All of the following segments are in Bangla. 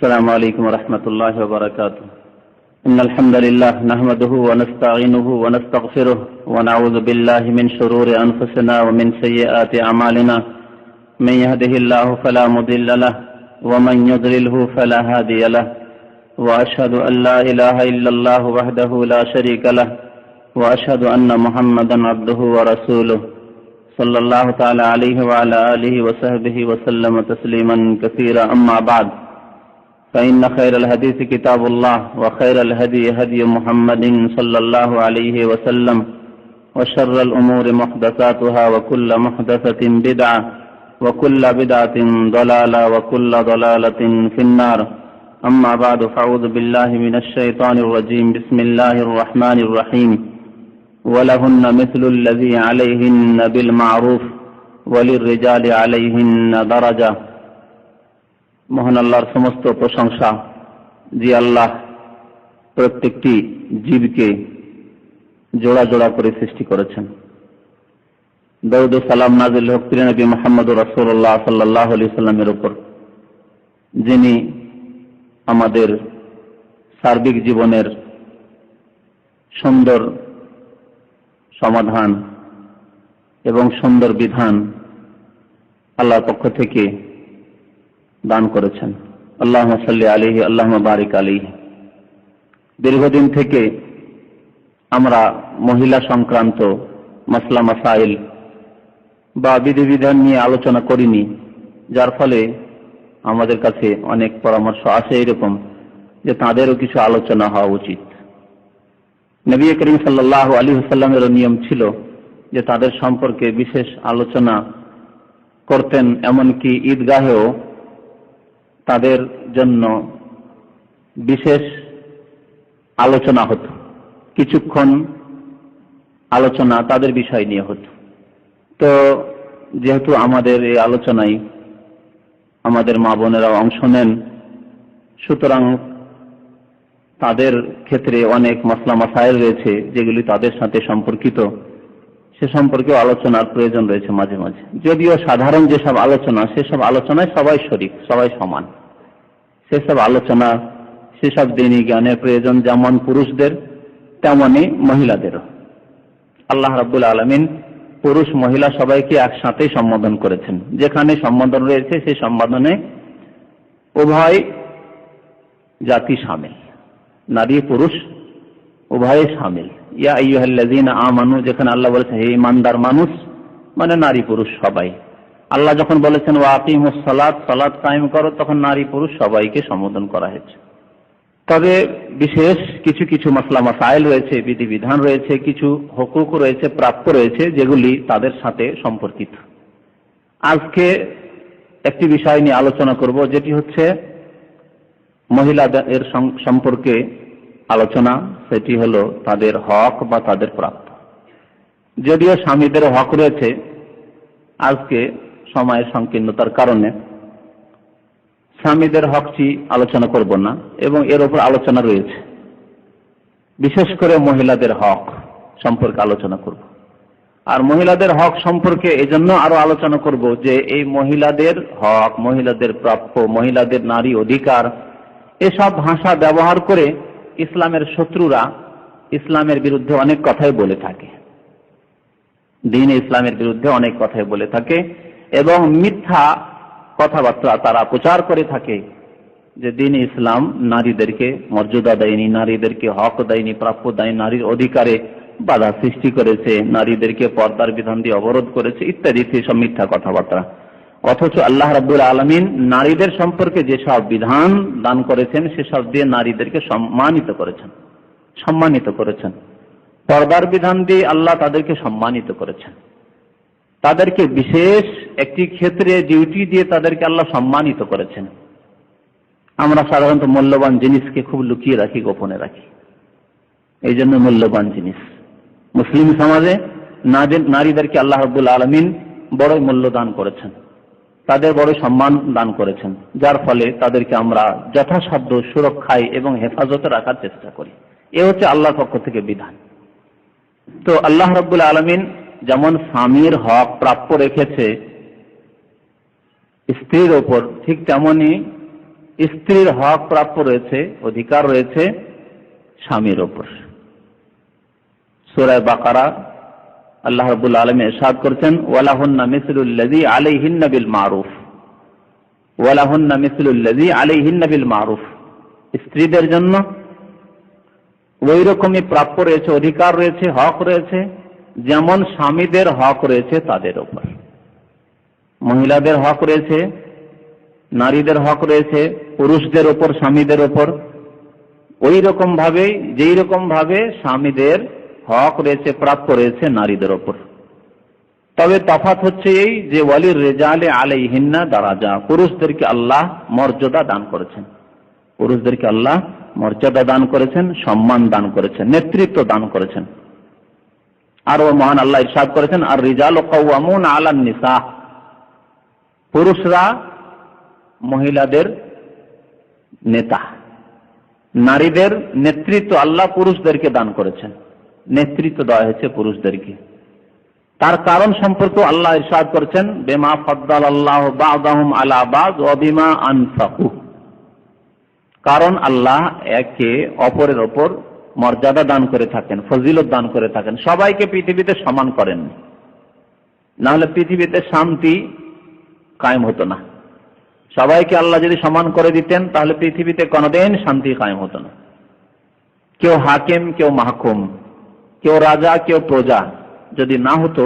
السلام عليكم ورحمة الله وبركاته. إن الحمد لله نحمده ونستعينه ونستغفره ونعوذ بالله من شرور أنفسنا ومن سيئات أعمالنا. من يهده الله فلا مضل له ومن يضلله فلا هادي له. وأشهد أن لا إله إلا الله وحده لا شريك له وأشهد أن محمدا عبده ورسوله صلى الله تعالى عليه وعلى آله وصحبه وسلم تسليما كثيرا. أما بعد، فإن خير الحديث كتاب الله وخير الهدي هدي محمد صلى الله عليه وسلم وشر الأمور محدثاتها وكل محدثة بدعة وكل بدعة ضلالة وكل ضلالة في النار. أما بعد، فأعوذ بالله من الشيطان الرجيم. بسم الله الرحمن الرحيم. ولهن مثل الذي عليهن بالمعروف وللرجال عليهن درجة. মহান আল্লাহর সমস্ত প্রশংসা, যে আল্লাহ প্রত্যেকটি জীবকে জোড়া জোড়া করে সৃষ্টি করেছেন। দরুদ ও সালাম নাযিল হোক প্রিয় নবী মুহাম্মদুর রাসূলুল্লাহ সাল্লাল্লাহু আলাইহি সাল্লামের উপর, যিনি আমাদের সার্বিক জীবনের সুন্দর সমাধান এবং সুন্দর বিধান আল্লাহর পক্ষ থেকে দান করেছেন। আল্লাহুম্মা সাল্লি আলাইহি আল্লাহুম্মা বারিক আলাইহি। দীর্ঘদিন থেকে আমরা মহিলা সংক্রান্ত মাসলা মাসাইল বা বিধিবিধান নিয়ে আলোচনা করিনি, যার ফলে আমাদের কাছে অনেক পরামর্শ আসে এরকম যে তাদেরও কিছু আলোচনা হওয়া উচিত। নবী করিম সাল্লাল্লাহু আলাইহি ওয়াসাল্লামের নিয়ম ছিল যে তাদের সম্পর্কে বিশেষ আলোচনা করতেন, এমনকি ঈদগাহেও তাদের জন্য বিশেষ আলোচনা হতো। কিছুক্ষণ আলোচনা তাদের বিষয় নিয়ে হতো। তো যেহেতু আমাদের এই আলোচনায় আমাদের মা বোনেরা অংশ নেন, সুতরাং তাদের ক্ষেত্রে অনেক মাসলা মাসাইল রয়েছে যেগুলি তাদের সাথে সম্পর্কিত, সে সম্পর্কেও আলোচনার প্রয়োজন রয়েছে মাঝে মাঝে। যদিও সাধারণ যেসব আলোচনা, সেসব আলোচনায় সবাই শরীক, সবাই সমান। সেসব আলোচনা, সেসব দ্বীনি জ্ঞানের প্রয়োজন যেমন পুরুষদের তেমনি মহিলাদেরও। আল্লাহ রাব্বুল আলামিন পুরুষ মহিলা সবাইকে একসাথেই সম্বোধন করেছেন। যেখানে সম্বোধন রয়েছে সেই সম্বোধনে উভয় জাতি শামিল, নারী পুরুষ উভয়ে শামিল। ইয়া আইয়ুহাল্লাযীনা আমানু, যেখানে আল্লাহ বলেছেন হে ঈমানদার মানুষ, মানে নারী পুরুষ সবাই। আল্লাহ যখন বলেছেন ওয়া আকিমুস সালাত, সালাত কায়েম করো, তখন নারী পুরুষ সবাইকে সম্বোধন করা হয়েছে। তবে বিশেষ কিছু কিছু মাসলা মাসাইল রয়েছে, বিধিবিধান রয়েছে, কিছু হুকুক রয়েছে, প্রাপ্য রয়েছে, যেগুলি তাদের সাথে সম্পর্কিত। আজকে একটি বিষয় নিয়ে আলোচনা করব, যেটি হচ্ছে মহিলাদের সম্পর্কে আলোচনা। সেটি হলো তাদের হক বা তাদের প্রাপ্য। যদিও স্বামীদের হক রয়েছে, আজকে সময়ের সংকীর্ণতার কারণে স্বামীদের হকটি আলোচনা করব না, এবং এর উপর আলোচনা রয়েছে। বিশেষ করে মহিলাদের হক সম্পর্কে আলোচনা করব। আর মহিলাদের হক সম্পর্কে এজন্য আরো আলোচনা করব যে এই মহিলাদের হক, মহিলাদের প্রাপ্য, মহিলাদের নারী অধিকার, এসব ভাষা ব্যবহার করে ইসলামের শত্রুরা ইসলামের বিরুদ্ধে অনেক কথাই বলে থাকে, দ্বীন ইসলামের বিরুদ্ধে অনেক কথাই বলে থাকে, এবং মিথ্যা কথাবার্তা তারা প্রচার করে থাকে যে দ্বীন ইসলাম নারীদেরকে মর্যাদা দেয়নি, নারীদেরকে হক দেয়নি, প্রাপ্য দেয়নি, নারীর অধিকারে বাধা সৃষ্টি করেছে, নারীদেরকে পর্দার বিধান দিয়ে অবরোধ করেছে, ইত্যাদি সেসব মিথ্যা কথাবার্তা। অথচ আল্লাহ রাব্বুল আলামিন নারীদের সম্পর্কে যেসব বিধান দান করেছেন সেসব দিয়ে নারীদেরকে সম্মানিত করেছেন। পর্দার বিধান দিয়ে আল্লাহ তাদেরকে সম্মানিত করেছেন। তাদেরকে বিশেষ একটি ক্ষেত্রে ডিউটি দিয়ে তাদেরকে আল্লাহ সম্মানিত করেছেন। আমরা সাধারণত মূল্যবান জিনিসকে খুব লুকিয়ে রাখি, গোপনে রাখি। এই জন্য মূল্যবান জিনিস মুসলিম সমাজে নারীদেরকে আল্লাহ রাব্বুল আলামিন বড়ই মূল্য দান করেছেন, তাদের বড় সম্মান দান করেছেন, যার ফলে তাদেরকে আমরা যথাসাধ্য সুরক্ষায় এবং হেফাজতে রাখার চেষ্টা করি। এ হচ্ছে আল্লাহর পক্ষ থেকে বিধান। তো আল্লাহ রাব্বুল আলামিন যেমন স্বামীর হক প্রাপ্য রেখেছে স্ত্রীর ওপর, ঠিক তেমনি স্ত্রীর হক প্রাপ্য রয়েছে, অধিকার রয়েছে স্বামীর ওপর। সূরা বাকারা আল্লাহ রাব্বুল আলামিন ইরশাদ করেছেন, ওয়ালাহুন্না মিসলুল্লাযী আলাইহিন্না বিল মারুফ, ওয়ালাহুন্না মিসলুল্লাযী আলাইহিন্না বিল মারুফ। স্ত্রীদের জন্য ওই রকমই প্রাপ্য রয়েছে, অধিকার রয়েছে, হক রয়েছে যেমন স্বামীদের হক রয়েছে তাদের ওপর। মহিলাদের হক রয়েছে, নারীদের হক রয়েছে পুরুষদের ওপর, স্বামীদের ওপর। ওই রকম ভাবে, যেই রকম ভাবে স্বামীদের হক রয়েছে, প্রাপ্য রয়েছে নারীদের ওপর। তবে তফাৎ হচ্ছে এই যে ওয়ালির রিজালে আলাইহিন্না দারাজা, পুরুষদেরকে আল্লাহ মর্যাদা দান করেছেন, পুরুষদেরকে আল্লাহ মর্যাদা দান করেছেন, সম্মান দান করেছেন, নেতৃত্ব দান করেছেন। আরো মহান আল্লাহ ইরশাদ করেছেন, আর রিজালু কাওয়ামুন আলান নিসা, পুরুষরা মহিলাদের নেতা, নারীদের নেতৃত্ব আল্লাহ পুরুষদেরকে দান করেছেন, নেতৃত্ব দেওয়া হয়েছে পুরুষদেরকে। তার কারণ সম্পর্কে আল্লাহ ইরশাদ করেছেন, বিমা ফাদ্দালাল্লাহু বা'দাহুম আলা বা'দ ওয়া বিমা আনফাকু, কারণ আল্লাহ একে অপরের ওপর মর্যাদা দান করে থাকেন, ফজিলত দান করে থাকেন। সবাইকে পৃথিবীতে সমান করেন, না হলে পৃথিবীতে শান্তি কায়েম হতো না। সবাইকে আল্লাহ যদি সমান করে দিতেন তাহলে পৃথিবীতে কোনোদিন শান্তি কায়েম হতো না। কেউ হাকিম, কেউ মাহকুম, কেউ রাজা, কেউ প্রজা যদি না হতো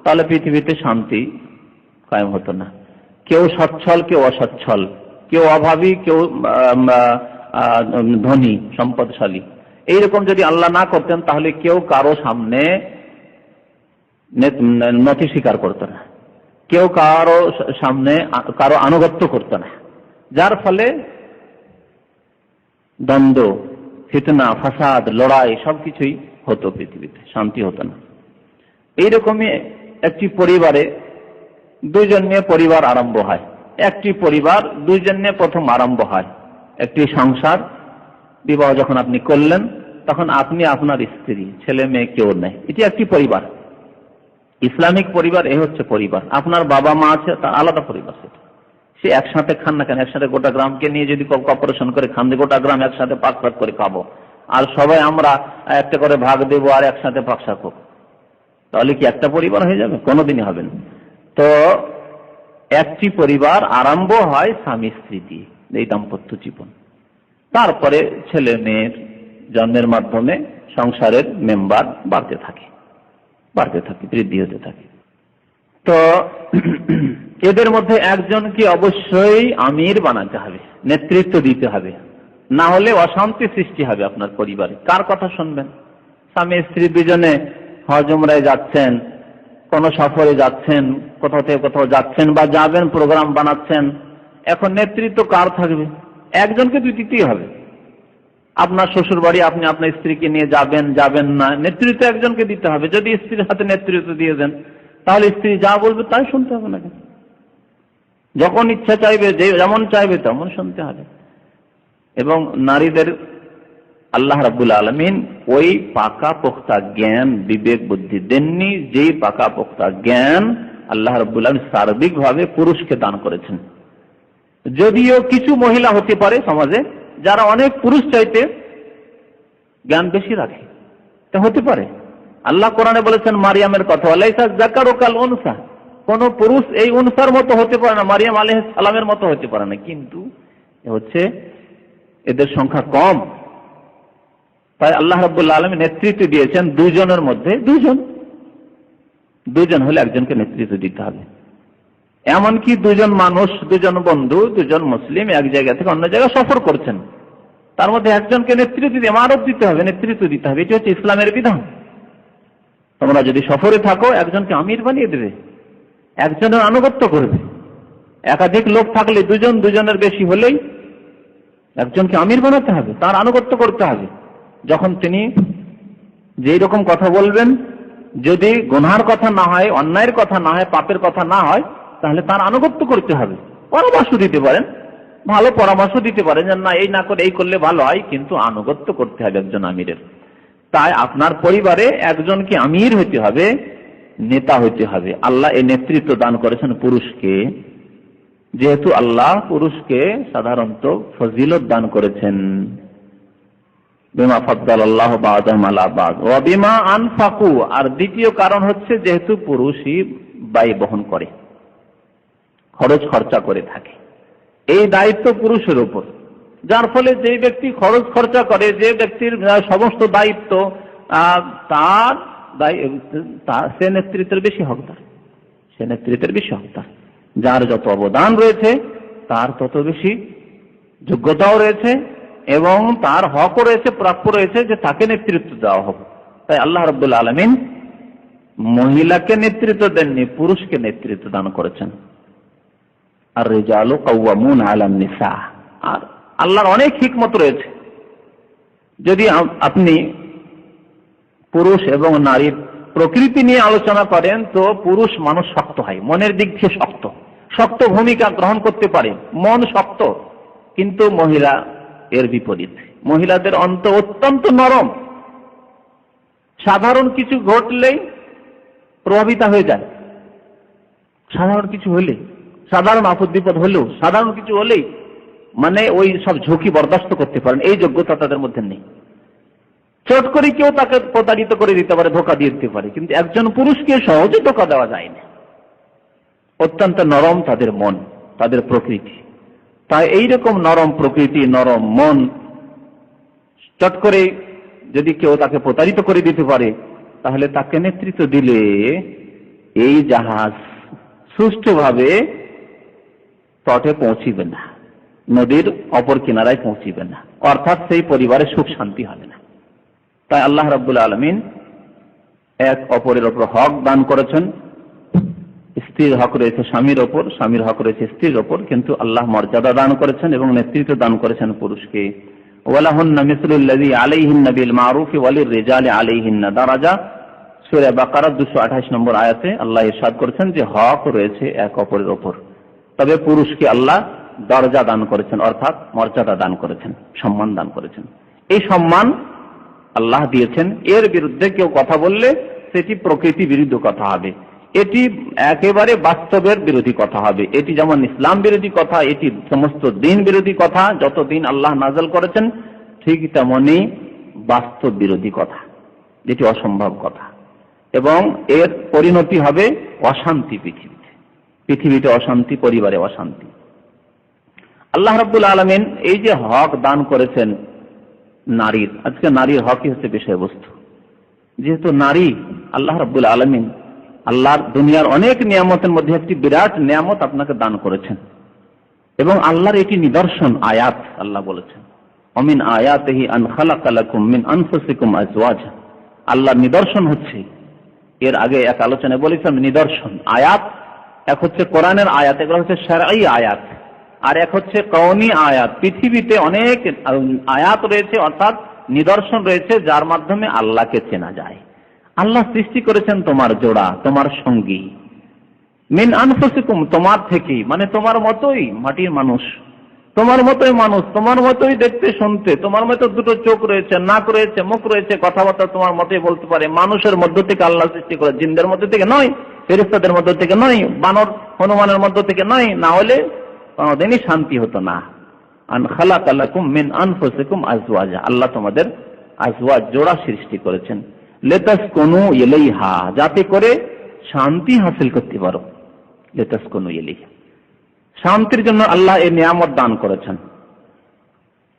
তাহলে পৃথিবীতে শান্তি কায়েম হতো না। কেউ সচ্ছল, কেউ অসচ্ছল, কেউ অভাবী, কেউ ধনী সম্পদশালী, এইরকম যদি আল্লাহ না করতেন তাহলে কেউ কারো সামনে নথি স্বীকার করতো না, কেউ কারো সামনে কারো আনুগত্য করতো না, যার ফলে দ্বন্দ্ব, ফিতনা, ফাসাদ, লড়াই সবকিছুই হতো, পৃথিবীতে শান্তি হতো না। এইরকমই একটি পরিবারে দুইজন নিয়ে পরিবার আরম্ভ হয়, একটি পরিবার দুইজন নিয়ে প্রথম আরম্ভ হয়। একটি সংসার, বিবাহ যখন আপনি করলেন তখন আপনি, আপনার স্ত্রী, ছেলে মেয়ে কেউ নেই, এটি একটি পরিবার। ইসলামিক পরিবার এ হচ্ছে পরিবার। আপনার বাবা মা আছে, তার আলাদা পরিবার, সেটা সে একসাথে খান না কেন, একসাথে গোটা গ্রামকে নিয়ে যদি কর্পোরেশন করে খান, গোটা গ্রাম একসাথে পাক পাক করে খাবো, আর সবাই আমরা একটা করে ভাগ দেবো আর একসাথে পাকশা করবো, তাহলে কি একটা পরিবার হয়ে যাবে? কোনোদিনই হবে না। তো একটি পরিবার আরম্ভ হয় স্বামী স্ত্রী দিয়ে, এই দাম্পত্য জীবন। তারপরে ছেলে মেয়ের জন্মের মাধ্যমে সংসারের মেম্বার বাড়তে থাকে, বৃদ্ধি হতে থাকে। তো এদের মধ্যে একজনকে অবশ্যই আমির বানাতে হবে, নেতৃত্ব দিতে হবে, না হলে অশান্তি সৃষ্টি হবে আপনার পরিবারে। কার কথা শুনবেন? স্বামী স্ত্রী দুজনে হজ উমরায় যাচ্ছেন, কোন সফরে যাচ্ছেন, কোথাও থেকে কোথাও যাচ্ছেন বা যাবেন, প্রোগ্রাম বানাচ্ছেন, এখন নেতৃত্ব কার থাকবে? একজনকে দিতেই হবে। আপনার শ্বশুর বাড়ি, আপনি আপনার স্ত্রীকে নিয়ে যাবেন না, নেতৃত্ব একজনকে দিতে হবে। যদি স্ত্রীর হাতে নেতৃত্ব দিয়ে দেন তাহলে স্ত্রী যা বলবে তাই শুনতে হবে না, যখন ইচ্ছা চাইবে, যেমন চাইবে তেমন শুনতে হবে। এবং নারীদের আল্লাহ রাব্বুল আলামিন ওই পাকা পোক্তা জ্ঞান, বিবেক, বুদ্ধি দেননি যেই পাকা পোক্তা জ্ঞান আল্লাহ রাব্বুল আলামিন সার্বিকভাবে পুরুষকে দান করেছেন। যদিও কিছু মহিলা হতে পারে সমাজে যারা অনেক পুরুষ চাইতে জ্ঞান বেশি রাখে, তা হতে পারে। আল্লাহ কোরআনে বলেছেন মারিয়ামের কথা, লাইসা যাকারু কাল উনসা, কোন পুরুষ এই উনসার মতো হতে পারে না, মারিয়াম আলাইহিস সালামের মতো হতে পারে না, কিন্তু হচ্ছে এদের সংখ্যা কম। তাই আল্লাহ রাব্বুল আলামিন নেতৃত্ব দিয়েছেন দুজনের মধ্যে, দুজন হলে একজনকে নেতৃত্ব দিতে হবে। এমনকি দুজন মানুষ, দুজন বন্ধু, দুজন মুসলিম এক জায়গা থেকে অন্য জায়গায় সফর করছেন, তার মধ্যে একজনকে নেতৃত্ব দিতে, ইমারত দিতে হবে, নেতৃত্ব দিতে হবে। এটি হচ্ছে ইসলামের বিধান। তোমরা যদি সফরে থাকো একজনকে আমির বানিয়ে দেবে, একজনের আনুগত্য করবে। একাধিক লোক থাকলে দুজনের বেশি হলেই একজনকে আমির বানাতে হবে, তার আনুগত্য করতে হবে। যখন তিনি যেই রকম কথা বলবেন, যদি গুনার কথা না হয়, অন্যায়ের কথা না হয়, পাপের কথা না হয়, তাহলে তার আনুগত্য করতে হবে। পরামর্শ দিতে পারেন, ভালো পরামর্শ দিতে পারেন যে না এই না করে এই করলে ভালো হয়, কিন্তু আনুগত্য করতে হবে একজন আমিরের। তাই আপনার পরিবারে একজনকে আমির হইতে হবে, নেতা হইতে হবে। আল্লাহ এই নেতৃত্ব দান করেছেন পুরুষকে, যেহেতু আল্লাহ পুরুষকে সাধারণত ফজিলত দান করেছেন, বিমা ফাদ্দালাল্লাহু বা'দাহুম আলা বা'দ ওয়া বিমা আনফাকু, আর দ্বিতীয় কারণ হচ্ছে যেহেতু পুরুষই ব্যয় বহন করে, খরচ খরচা করে থাকে, এই দায়িত্ব পুরুষের উপর, যার ফলে যে ব্যক্তি খরচ খরচা করে, যে ব্যক্তির সমস্ত দায়িত্ব, তার সে নেতৃত্বের বেশি হকদার, সে নেতৃত্বের বেশি হকদার। যার যত অবদান রয়েছে তার তত বেশি যোগ্যতাও রয়েছে এবং তার হকও রয়েছে, প্রাপ্য রয়েছে যে তাকে নেতৃত্ব দেওয়া হবে। তাই আল্লাহ রাব্বুল আলামিন মহিলাকে নেতৃত্ব দেননি, পুরুষকে নেতৃত্ব দান করেছেন। আর রিজালু কাওয়ামুন আলান নিসা, আর আল্লাহর অনেক হিকমত রয়েছে। যদি আপনি পুরুষ এবং নারীর প্রকৃতি নিয়ে আলোচনা করেন তো পুরুষ মানুষ শক্ত হয়, মনের দিক থেকে শক্ত, শক্ত ভূমিকা গ্রহণ করতে পারে, মন শক্ত। কিন্তু মহিলা এর বিপরীত, মহিলাদের অন্তর অত্যন্ত নরম, সাধারণ কিছু ঘটলেই প্রভাবিত হয়ে যায়, সাধারণ কিছু হলে, সাধারণ আপদ বিপদ হলেও, সাধারণ কিছু হলেই মানে ওই সব ঝুঁকি বরদাস্ত করতে পারেন, এই যোগ্যতা তাদের মধ্যে নেই। চট করে কেউ তাকে প্রতারিত করে দিতে পারে, ধোকা দিয়ে দিতে পারে, কিন্তু একজন পুরুষকে সহজে ধোকা দেওয়া যায় না। অত্যন্ত নরম তাদের মন, তাদের প্রকৃতি। তাই এইরকম নরম প্রকৃতি, নরম মন, চট করে যদি কেউ তাকে প্রতারিত করে দিতে পারে, তাহলে তাকে নেতৃত্ব দিলে এই জাহাজ সুষ্ঠুভাবে তটে পৌঁছিবে না, নদীর অপর কিনারায় পৌঁছিবে না, অর্থাৎ সেই পরিবারে সুখ শান্তি হবে না। তাই আল্লাহ রাব্বুল আলামিন এক অপরের ওপর হক দান করেছেন। স্ত্রীর হক রয়েছে স্বামীর ওপর, স্বামীর হক রয়েছে স্ত্রীর ওপর, কিন্তু আল্লাহ মর্যাদা দান করেছেন এবং নেতৃত্ব দান করেছেন পুরুষকে। ওয়ালাহুন্না মিসলুল্লাযী আলাইহিন্না বিল মারুফ ওয়ালির রিজালি আলাইহিন্না দারাজা, সূরা বাকারা 228 নম্বর আয়াতে আল্লাহ ইরশাদ করেছেন যে হক রয়েছে এক অপরের ওপর, তবে পুরুষকে আল্লাহ দরজা দান করেছেন, অর্থাৎ মর্যাদা দান করেছেন, সম্মান দান করেছেন। এই সম্মান আল্লাহ দিয়েছেন, এর বিরুদ্ধে কেউ কথা বললে সেটি প্রকৃতি বিরুদ্ধ কথা হবে, এটি একেবারে বাস্তবের বিরোধী কথা হবে। এটি যেমন ইসলাম বিরোধী কথা, এটি সমস্ত দিন বিরোধী কথা, যত দিন আল্লাহ নাযিল করেছেন, ঠিক তেমনি বাস্তব বিরোধী কথা, যেটি অসম্ভব কথা, এবং এর পরিণতি হবে অশান্তি। পৃথিবীতে অশান্তি, পরিবারে অশান্তি। আল্লাহ রাব্বুল আলামিন এই যে হক দান করেছেন নারীর, আজকে নারীর হকই হচ্ছে বিষয়বস্তু। যেহেতু নারী আল্লাহ রাব্বুল আলামিন আল্লাহর দুনিয়ার অনেক নিয়ামতের মধ্যে একটি বিরাট নিয়ামত আপনাকে দান করেছেন, এবং আল্লাহর এটি নিদর্শন, আয়াত। আল্লাহ বলেছেন অমিন আয়াতিহি আন খালাকা লাকুম মিন আনফুসিকুম আজওয়াজা, আল্লাহর নিদর্শন হচ্ছে, এর আগে এক আলোচনায় বলেছিলাম নিদর্শন, আয়াত। এক হচ্ছে কোরআনের আয়াত, এগুলো হচ্ছে শরঈ আয়াত, আর এক হচ্ছে কওনি আয়াত। পৃথিবীতে অনেক আয়াত রয়েছে, অর্থাৎ নিদর্শন রয়েছে, যার মাধ্যমে আল্লাহকে চেনা যায়। আল্লাহ সৃষ্টি করেছেন তোমার জোড়া, তোমার সঙ্গী, মিন আনফুসিকুম, তোমার থেকেই, মানে তোমার মতোই মাটির মানুষ, তোমার মতোই মানুষ, তোমার মতোই দেখতে শুনতে, তোমার মতো দুটো চোখ রয়েছে, নাক রয়েছে, মুখ রয়েছে, কথাবার্তা তোমার মতোই বলতে পারে। মানুষের মধ্য থেকে আল্লাহ সৃষ্টি করে, জিনদের মধ্য থেকে নয়, ফেরেশতাদের মধ্য থেকে নয়, বানর হনুমানের মধ্য থেকে নয়, না হলে কোনদিনই শান্তি হতো না। আন খালাকা লাকুম মিন আনফুসিকুম আজওয়াজা, আল্লাহ তোমাদের আজওয়াজ, জোড়া সৃষ্টি করেছেন। লিতাসকুনু ইলাইহা, যাতে করে শান্তি হাসিল করতে পারো। লিতাসকুনু ইলাইহা, শান্তির জন্য আল্লাহ এই নিয়ামত দান করেছেন।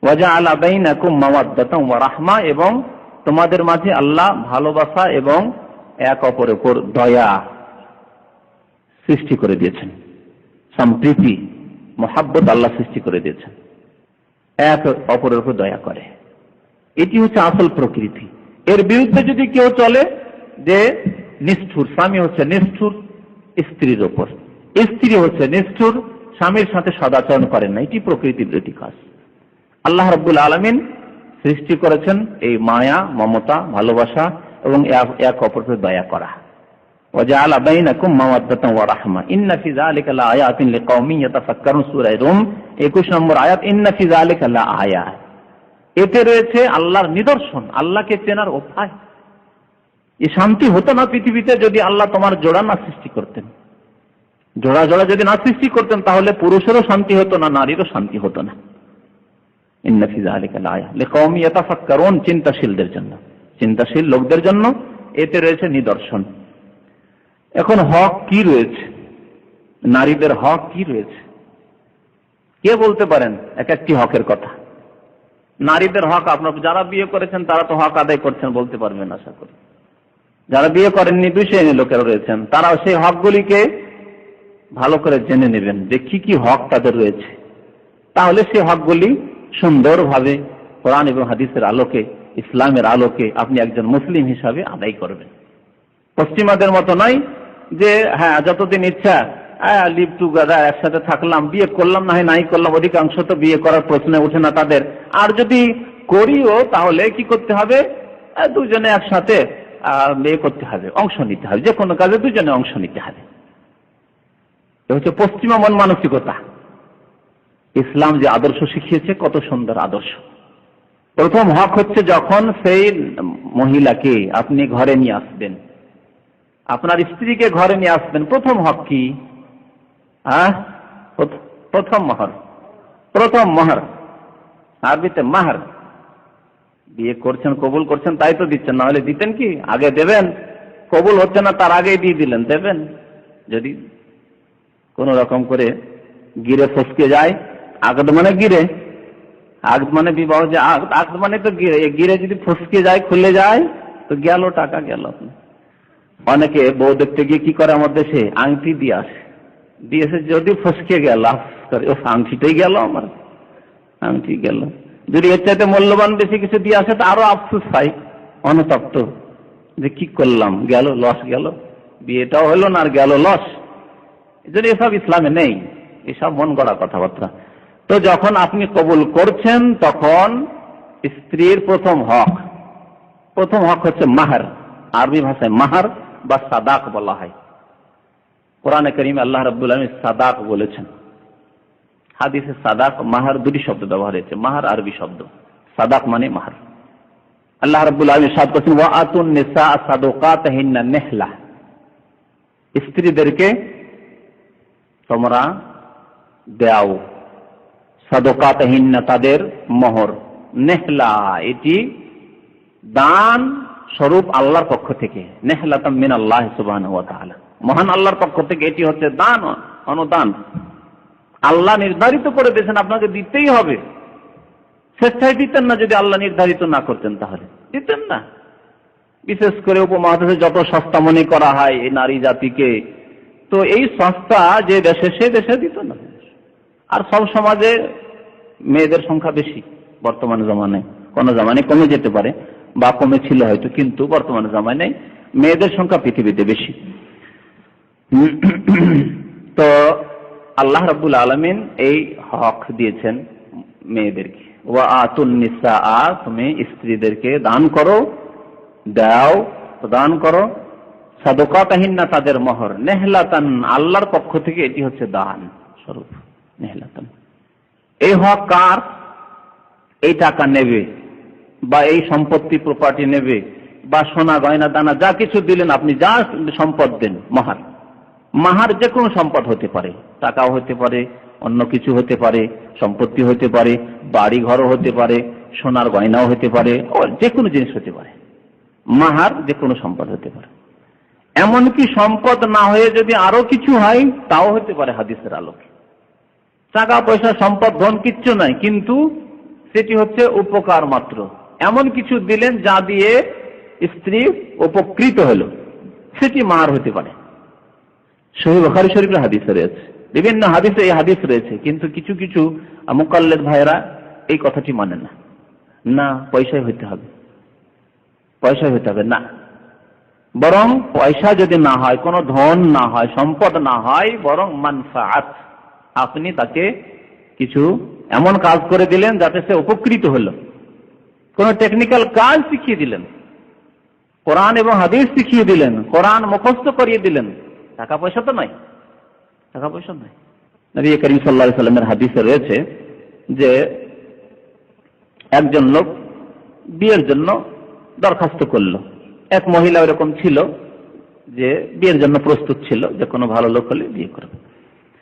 ওয়া জাআলা বাইনাকুম মাওয়াদ্দাতান ওয়া রাহমা, এবং তোমাদের মাঝে আল্লাহ ভালোবাসা এবং এক অপরের উপর দয়া সৃষ্টি করে দিয়েছেন, সম্প্রীতি, মহাব্বত আল্লাহ সৃষ্টি করে দিয়েছেন, এক অপরের উপর দয়া করে। এটি হচ্ছে আসল প্রকৃতি। এর বিরুদ্ধে যদি কেউ চলে, যে নিষ্ঠুর, স্বামী হচ্ছে নিষ্ঠুর স্ত্রীর ওপর, স্ত্রী হচ্ছে নিষ্ঠুর স্বামীর সাথে সদাচরণ করেন না, এটি প্রকৃতি বিরোধী কাজ। আল্লাহ রাব্বুল আলামিন সৃষ্টি করেছেন এই মায়া, মমতা, ভালোবাসা এবং এক অপরকে দয়া করা। وجعل بينكم مودة ورحمة إن في ذلك لآيات لقوم يتفكرون, সূরা রুম 21 নম্বর আয়াত, إن في ذلك لآيات, এতে রয়েছে আল্লাহর নিদর্শন, আল্লাহকে চেনার উপায়। এই শান্তি হতো না পৃথিবীতে যদি আল্লাহ তোমার জোড়া না সৃষ্টি করতেন, জোড়া জোড়া যদি না সৃষ্টি করতেন তাহলে পুরুষেরও শান্তি হতো না, নারীরও শান্তি হতো না। ইন্না ফি যালিকা লাআয়া লিকাওমি ইয়াতাফাক্কারুন, চিন্তাশীলদের জন্য, চিন্তাশীল লোকদের জন্য এতে রয়েছে নিদর্শন। এখন হক কি রয়েছে, নারীদের হক কি রয়েছে, কে বলতে পারেন এক একটি হকের কথা? নারীদের হক, আপনার যারা বিয়ে করেছেন তারা তো হক আদায় করছেন, বলতে পারবেন আশা করি। যারা বিয়ে করেননি, দুই শ্রেণীর লোকেরা রয়েছেন, তারাও সেই হকগুলিকে ভালো করে জেনে নেবেন যে কি কি হক তাদের রয়েছে। তাহলে সেই হকগুলি সুন্দরভাবে কোরআন এবং হাদিসের আলোকে, ইসলামের আলোকে আপনি একজন মুসলিম হিসাবে আদায় করবেন। পশ্চিমাদের মতো নয় যে হ্যাঁ যতদিন ইচ্ছা লিভ টুগেদার, একসাথে থাকলাম, বিয়ে করলাম না হয় নাই করলাম, অধিকাংশ তো বিয়ে করার প্রশ্ন ওঠে না তাদের। আর যদি করিও তাহলে কি করতে হবে, দুজনে একসাথে বিয়ে করতে হবে, অংশ নিতে হবে, যে কোনো কাজে দুজনে অংশ নিতে হবে। এটা হচ্ছে পশ্চিমা মন মানসিকতা। ইসলাম যে আদর্শ শিখিয়েছে কত সুন্দর আদর্শ। প্রথম হক হচ্ছে যখন সেই মহিলাকে আপনি ঘরে নিয়ে আসবেন, আপনার স্ত্রীকে ঘরে নিয়ে আসবেন, প্রথম হক কি? প্রথম মোহর, প্রথম মোহর, আরবিতে মাহর। বিয়ে করছেন, কবুল করছেন, তাই তো দিচ্ছেন, না হলে দিতেন কি? আগে দেবেন। কবুল হচ্ছে না তার আগেই দিয়ে দিলেন, দেবেন। যদি কোন রকম করে গিরে ফসকে যায়, আগদ মানে গিরে, আগদ মানে বিবাহ, যে আগদ মানে তো গিরে, গিরে যদি ফসকে যায়, খুলে যায় তো গেল, টাকা গেল। অনেকে বউ দেখতে গিয়ে কি করে আমাদের দেশে, আংটি দিয়ে আসে, দিয়েছে, যদি ফসকে গেল আংটিটাই গেল, আমার আংটি গেল। যদি এর চাইতে মূল্যবান বেশি কিছু দিয়ে আসে তো আরো আফসোস পাই, অনুতপ্ত, যে কি করলাম, গেল, লস গেল, বিয়েটাও হলো না আর গেল লস। যদি এসব ইসলামে নেই, এসব মন গড়া কথাবার্তা। তো যখন আপনি কবুল করছেন তখন স্ত্রীর প্রথম হক হচ্ছে মাহর। আরবি ভাষায় মাহর বা সাদাক বলা হয়। কোরআনে কারীমে আল্লাহ রাব্বুল আলামিন সাদাক বলেছেন। হাদিসে সাদাক, মাহর দুটি শব্দ ব্যবহার হয়েছে। মাহর আরবি শব্দ, সাদাক মানে মাহর। আল্লাহ রাব্বুল আলামিন সাদ করেছেন, ওয়া আতুন নিসা সাদাকাতিহিন্না নিহলা, স্ত্রীদেরকে তোমরা দাও সাদাকাতিহিন্না, তাদের মোহর, নেহলা এটি দান স্বরূপ আল্লাহর পক্ষ থেকে, নেহলাতাম মিনাল্লাহ সুবহানাহু ওয়া তাআলা, মহান আল্লাহর পক্ষ থেকে এটি হচ্ছে দান, অনুদান। আল্লাহ নির্ধারিত করে দিয়েছেন আপনাকে দিতেই হবে। স্বেচ্ছায় দিতেন না, যদি আল্লাহ নির্ধারিত না করতেন তাহলে দিতেন না। বিশেষ করে উপমহাদেশে যত সস্তা মনে করা হয় এই নারী জাতিকে, তো এই সস্তা যে দেশে সে দেশে দিত না। আর সব সমাজে মেয়েদের সংখ্যা বেশি বর্তমান জামানায়, কোন জামানায় কমে যেতে পারে বা কমে ছিল হয়তো, কিন্তু বর্তমান জামানায় মেয়েদের সংখ্যা পৃথিবীতে বেশি। তো আল্লাহ রাব্বুল আলামিন এই হক দিয়েছেন মেয়েদেরকে, ওয়া আতুন নিসা, তুমি স্ত্রীদেরকে দান করো, দাও, দান করো, সাদাকাতিহিন্না, তাদের মোহর, নেহলাতান, আল্লাহর পক্ষ থেকে এটি হচ্ছে দান স্বরূপ, নেহলাতান। এই হক কার? এই টাকা নেবে বা এই সম্পত্তি প্রপার্টি নেবে বা সোনা গয়না দানা যা কিছু দিলেন, আপনি যা সম্পদ দেন, মাহার, মাহার যে কোনো সম্পদ হতে পারে, টাকাও হতে পারে, অন্য কিছু হতে পারে, সম্পত্তি হতে পারে, বাড়ি ঘরও হতে পারে, সোনার গয়নাও হতে পারে, যে কোনো জিনিস হতে পারে। মাহার যে কোনো সম্পদ হতে পারে। এমনকি সম্পদ না হয়ে যদি আরো কিছু হয় তাও হতে পারে হাদিসের আলোকে। টাকা পয়সা সম্পদ ধন কিচ্ছু নাই, কিন্তু সেটি হচ্ছে উপকার মাত্র। এমন কিছু দিলেন যা দিয়ে স্ত্রী উপকৃত হলো, সেটি মাহার হতে পারে। সহিহ বুখারী শরীফের হাদিসে রয়েছে, বিভিন্ন হাদিসে এই হাদিস রয়েছে, কিন্তু কিছু কিছু মুকাল্লিদ ভাইরা এই কথাটি মানে না, না পয়সায় হইতে হবে, পয়সায় হইতে হবে না। বরং পয়সা যদি না হয়, কোনো ধন না হয়, সম্পদ না হয়, বরং মানফাআত, আপনি তাকে কিছু এমন কাজ করে দিলেন যাতে সে উপকৃত হলো, কোন টেকনিক্যাল কাজ শিখিয়ে দিলেন, কোরআন এবং হাদিস শিখিয়ে দিলেন, কোরআন মুখস্থ করিয়ে দিলেন। টাকা পয়সা তো নাই, টাকা পয়সা নাই। নবী করিম সাল্লাল্লাহু আলাইহি ওয়াসাল্লামের হাদিসে রয়েছে যে একজন লোক বিয়ের জন্য দরখাস্ত করলো। এক মহিলা এরকম ছিল যে বিয়ের জন্য প্রস্তুত ছিল, যে কোনো ভালো লোক হলে বিয়ে করবে।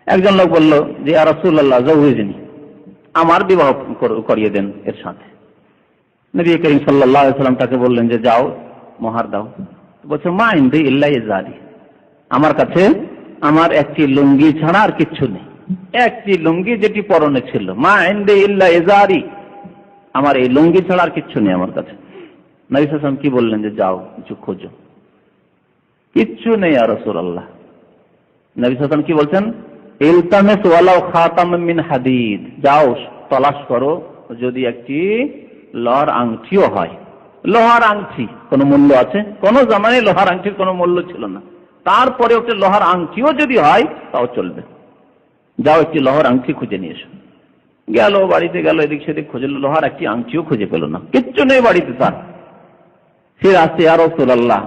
একজন লোক বলল যে ইয়া রাসূলুল্লাহ যাওয়াজনি, আমার বিবাহ করিয়ে দেন এর সাথে। নবী করিম সাল্লাল্লাহু আলাইহি ওয়াসাল্লাম তাকে বললেন যে যাও মোহর দাও। বলছে মা ইনদি ইল্লা ইজারি, আমার কাছে আমার একটি লুঙ্গি ছাড়া আর কিচ্ছু নেই, একটি লুঙ্গি যেটি পরনে ছিল, মা ইনদি ইল্লা ইজারি, আমার এই লুঙ্গি ছাড়া আর কিচ্ছু নেই আমার কাছে। নবী সাল্লাল্লাহু আলাইহি ওয়াসাল্লাম কি বললেন যে যাও কিছু খোঁজো, কিচ্ছু নেই ইয়া রাসূলুল্লাহ। নবী সাল্লাল্লাহু আলাইহি ওয়াসাল্লাম কি বলছেন, ইলতামিস ওয়ালাউ খাতাম মিন হাদিদ, যাও তলাশ করো যদি একটি লোহার আংটিও হয়। লোহার আংটি কোনো মূল্য আছে? কোন জামানায় লোহার আংটির কোনো মূল্য ছিল না, তারপরে একটা লোহার আংটিও যদি হয় তাও চলবে। যাও একটি লোহার আংটি খুঁজে নিয়ে এসো। গেল বাড়িতে, গেল এদিক সেদিক খুঁজল, লোহার একটি আংটিও খুঁজে পেল না, কিচ্ছু নেই বাড়িতে তার। ফির আসছে ইয়া রাসূলুল্লাহ,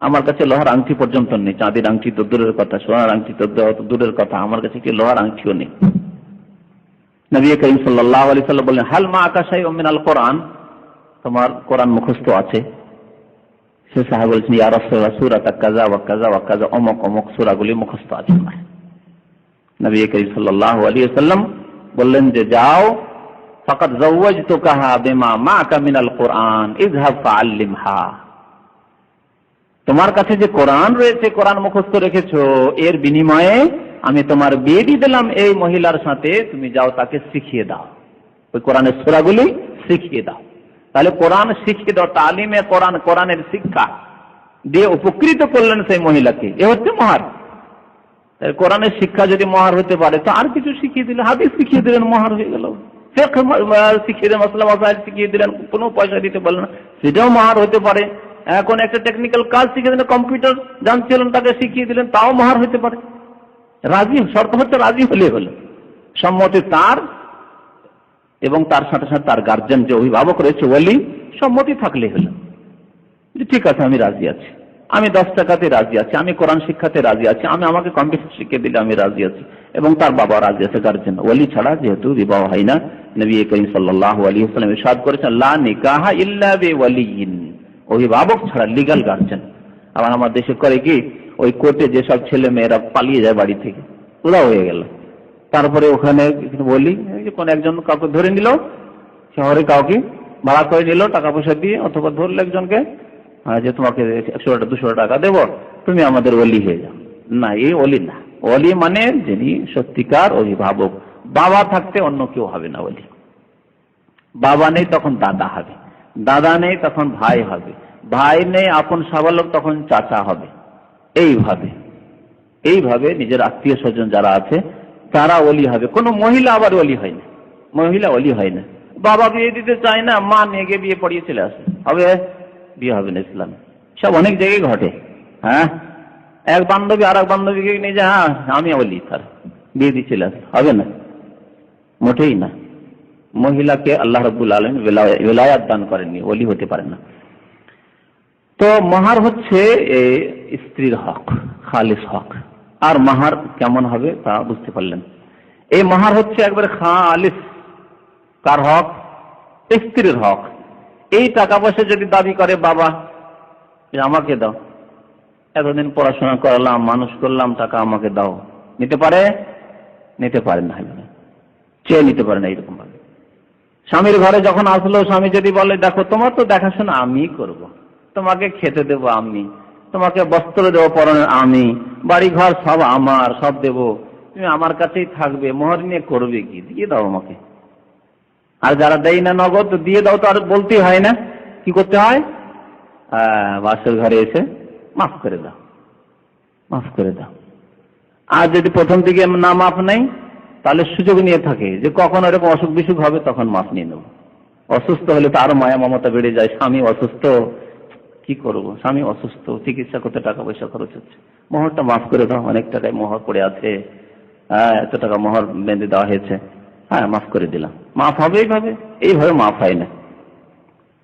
আমার কাছে লোহার আংটি পর্যন্ত নেই, চাঁদের আংটি তো দূরের কথা, সোনার আংটি তো দূরের কথা, আমার কাছে কি লোহার আংটিও নেই। নবী করিম সাল্লাল্লাহু আলাইহি ওয়াসাল্লাম বললেন হাল মাআকা শাইউম মিনাল কোরআন, তোমার কোরআন মুখস্থ আছে? সে সাহাবী বলছেন ইয়া রাসূলুল্লাহ সূরা কাযা ওয়া কাযা ওয়া কাযা, অমুক অমুক সূরাগুলি মুখস্থ আছে আমার। নবী করিম সাল্লাল্লাহু আলাইহি ওয়াসাল্লাম বললেন যে যাও ফাকাদ যাওয়াজতুকাহা বিমা মাআকা মিনাল কোরআন ইযহাব ফাআল্লিমহা, তোমার কাছে যে কোরআন রয়েছে, কোরআন মুখস্থ রেখেছো, এর বিনিময়ে আমি তোমার বিয়ে দিয়ে দিলাম এই মহিলার সাথে, তুমি যাও তাকে শিখিয়ে দাও, ওই কোরআনের সূরাগুলি শিখিয়ে দাও। তাহলে কোরআন শিখিয়ে দাও, তালিমে কোরআন, কোরআনের শিক্ষা দিয়ে উপকৃত করলেন সেই মহিলাকে, এ হচ্ছে মহার। কোরআনের শিক্ষা যদি মহার হতে পারে তো আর কিছু শিখিয়ে দিলে, হাদিস শিখিয়ে দিলেন, মহার হয়ে গেল। ফিকহ শিখিয়ে দিলেন, মাসলা মাসাইল শিখিয়ে দিলেন, কোনো পয়সা দিতে বললেন না, সেটাও মহার হতে পারে। এখন একটা টেকনিক্যাল কাজ শিখিয়ে দিলেন, কম্পিউটার জানছিলেন তাকে শিখিয়ে দিলেন, তাও মহার হতে পারে। রাজি, শর্ত হচ্ছে রাজি হলে হলো, সম্মতি তার এবং তার সাথে সাথে তার গার্জেন যে অভিভাবক রয়েছে ওলি, সম্মতি থাকলে হলো। ঠিক আছে আমি রাজি আছি, আমি 10 টাকাতে রাজি আছি, আমি কোরআন শিক্ষাতে রাজি আছি, আমি আমাকে কম্পিউটার শিখিয়ে দিলে আমি রাজি আছি, এবং তার বাবা রাজি আছে, গার্জেন। ওলি ছাড়া যেহেতু বিবাহ হয় না, নবী করিম সাল্লাল্লাহু আলাইহি ওয়াসাল্লাম ইরশাদ করেছেন লা নিকাহা ইল্লা বিওয়ালিয়িন, অভিভাবক ছাড়া, লিগ্যাল গার্জেন। আবার আমার দেশে করে কি, ওই কোর্টে যেসব ছেলে মেয়েরা পালিয়ে যায় বাড়ি থেকে, ওরা হয়ে গেল, তারপরে ওখানে বলি কোন একজন কাউকে ধরে নিল, শহরে কাউকে ভাড়া করে নিল টাকা পয়সা দিয়ে, অথবা ধরলো একজনকে যে তোমাকে 100-200 টাকা দেবো, তুমি আমাদের ওলি হয়ে যাও। না, এই ওলি না। ওলি মানে যিনি সত্যিকার অভিভাবক। বাবা থাকতে অন্য কেউ হবে না ওলি। বাবা নেই তখন দাদা হবে, দাদা নেই তখন ভাই হবে, ভাই নেই আপন সাবালক তখন চাচা হবে। এইভাবে নিজের আত্মীয় স্বজন যারা আছে তারা ওলি হবে। কোনো মহিলা আবার ওলি হয় না, মহিলা ওলি হয় না। বাবা বিয়ে দিতে চায় না, মা নিয়ে গিয়ে বিয়ে পড়িয়ে চলে আসে, হবে? বিয়ে হবে না ইসলামে। সব অনেক জায়গায় ঘটে। হ্যাঁ, এক বান্ধবী আর এক বান্ধবীকে নিয়ে যায়, হ্যাঁ আমি ওলি, তার বিয়ে দিয়ে চলে আসে, হবে না, মোটেই না। মহিলাকে আল্লাহ রাব্বুল আলামিন ওলায়াত দান করেননি, ওলি হতে পারে না। তো মাহার হচ্ছে স্ত্রীর হক, খালিস হক। আর মাহার কেমন হবে তা বুঝতে পারলেন। এই মাহার হচ্ছে একবারে খালিস, কার হক? স্ত্রীর হক। এই টাকা পয়সা যদি দাবি করে বাবা আমাকে দাও, এতদিন পড়াশোনা করালাম, মানুষ করলাম, টাকা আমাকে দাও, নিতে পারে? নিতে পারে না, চেয়ে নিতে পারে না। এইরকম ভাবে স্বামীর ঘরে যখন আসলো, স্বামী যদি বলে দেখো তোমার তো দেখাশোনা আমি করব, তোমাকে খেতে দেবো আমি, তোমাকে বস্ত্র দেবো পরনে আমি, বাড়ি ঘর সব আমার, সব দেবো, তুমি আমার কাছেই থাকবে, মোহর নিয়ে করবে কি? দিয়ে দাও আমাকে। আর যারা দেয় না নগদ, দিয়ে দাও তো আর বলতেই হয় না, কি করতে হয়? বাসের ঘরে এসে মাফ করে দাও, মাফ করে দাও। আর যদি প্রথম দিকে না মাফ নেই, তাহলে সুযোগ নিয়ে থাকে যে কখন এরকম অসুখ বিসুখ হবে তখন মাফ নিয়ে নেব। অসুস্থ হলে তো আরো মায়া মমতা বেড়ে যায়, স্বামী অসুস্থ, কি করব, স্বামী অসুস্থ, চিকিৎসা করতে টাকা পয়সা খরচ হচ্ছে, মোহরটা মাফ করে দাও, অনেক টাকায় মোহর পড়ে আছে, এত টাকা মোহর বেঁধে দেওয়া হয়েছে, হ্যাঁ মাফ করে দিলাম। মাফ হবে এইভাবে? এইভাবে মাফ হয় না।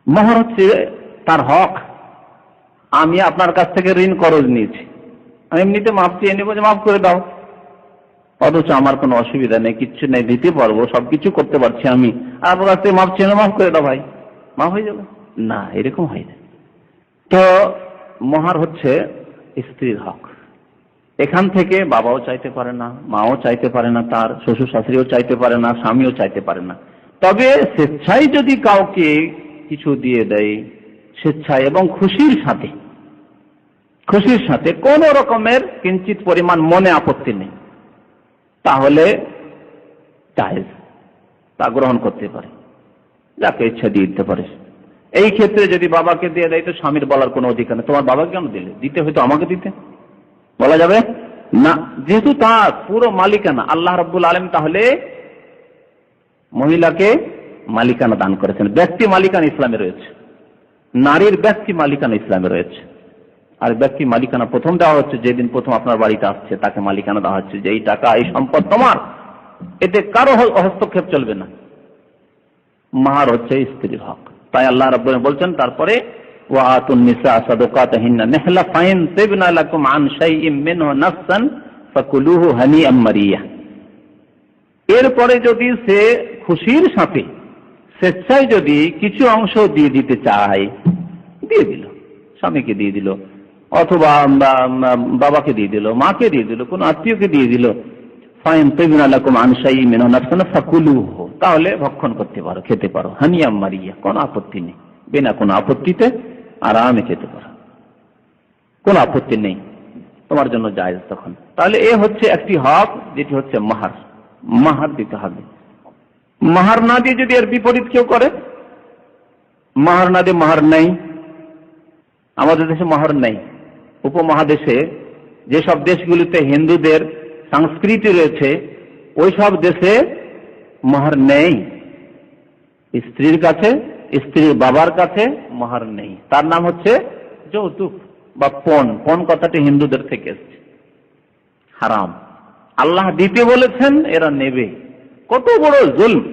মোহর হচ্ছে তার হক। আমি আপনার কাছ থেকে ঋণ করজ নিয়েছি, আমি এমনিতে মাফ চেয়ে নেবো যে মাফ করে দাও, অথচ আমার কোনো অসুবিধা নেই, কিচ্ছু নেই, দিতে পারবো, সবকিছু করতে পারছি আমি, আর আপনার কাছ থেকে মাফ চেয়ে মাফ করে দাও ভাই, মাফ হয়ে যাবে না, এরকম হয় না। তো মোহর হচ্ছে স্ত্রীর হক। এখান থেকে বাবাও চাইতে পারে না, মাও চাইতে পারে না, তার শ্বশুর শাশুড়িও চাইতে পারে না, স্বামীও চাইতে পারে না। তবে স্বেচ্ছায় যদি কাউকে কিছু দিয়ে দেয়, স্বেচ্ছায় এবং খুশির সাথে কোন রকমের কিঞ্চিত পরিমাণ মনে আপত্তি নেই, তাহলে জায়েজ, তা গ্রহণ করতে পারে, যাকে ইচ্ছা দিয়ে দিতে পারে। এই ক্ষেত্রে যদি বাবাকে দিয়ে দেয় তো স্বামীর বলার কোনো অধিকার নেই, তোমার বাবাকে কেন দিলে, দিতে হয়তো আমাকে দিতে, বলা যাবে না, যেহেতু তার পুরো মালিকানা আল্লাহ রাব্বুল আলামিন, তাহলে মহিলাকে মালিকানা দান করেছেন। ব্যক্তি মালিকানা ইসলামে রয়েছে, নারীর ব্যক্তি মালিকানা ইসলামে রয়েছে। আর ব্যক্তি মালিকানা প্রথম দেওয়া হচ্ছে যেদিন প্রথম আপনার বাড়িতে আসছে, তাকে মালিকানা দেওয়া হচ্ছে যে এই টাকা, এই সম্পদ তোমার, এতে কারো হস্তক্ষেপ চলবে না। মাহার হচ্ছে স্ত্রীর হক। তাই আল্লাহ রাব্বুল আলামিন বলছেন তারপরে, ওয়া আতুন নিসা সাদাকাতিহিন্না নিহলা ফাইন তিবনা লাকুম আন শাইইম মিনহু নাফসান ফাকুলুহু হানিআম মারিয়া। এরপরে যদি সে খুশির সাথে স্বেচ্ছায় যদি কিছু অংশ দিয়ে দিতে চায়, দিয়ে দিল, স্বামীকে দিয়ে দিল, অথবা বাবাকে দিয়ে দিল, মাকে দিয়ে দিল, কোন আত্মীয়কে দিয়ে দিল, ফাইন তিবনা লাকুম আন শাইইম মিনহু নাফসান ফাকুলুহু, তাহলে ভক্ষণ করতে পারো, খেতে পারো, হানিআম মারিয়া, কোনো আপত্তি নেই, বিনা কোনো আপত্তিতে আরামে খেতে পারো, কোনো আপত্তি নেই, তোমার জন্য জায়েজ তখন। তাহলে এ হচ্ছে একটি হক, যেটি হচ্ছে মাহার। মাহার দিতে হবে। মাহার না দিয়ে যদি এর বিপরীত কেউ করে, মাহার না দিয়ে, মাহার নেই, আমাদের দেশে মাহার নেই, উপমহাদেশে যেসব দেশগুলিতে হিন্দুদের সংস্কৃতি রয়েছে ওই সব দেশে মাহার নেই। স্ত্রীর কাছে, স্ত্রীর বাবার কাছে মাহার নেই, তার নাম হচ্ছে যৌতুক বা পণ। পণ কথাটি হিন্দুদের থেকে এসেছে, হারাম। আল্লাহ দিতে বলেছেন, এরা নেবে, কত বড় জুলম।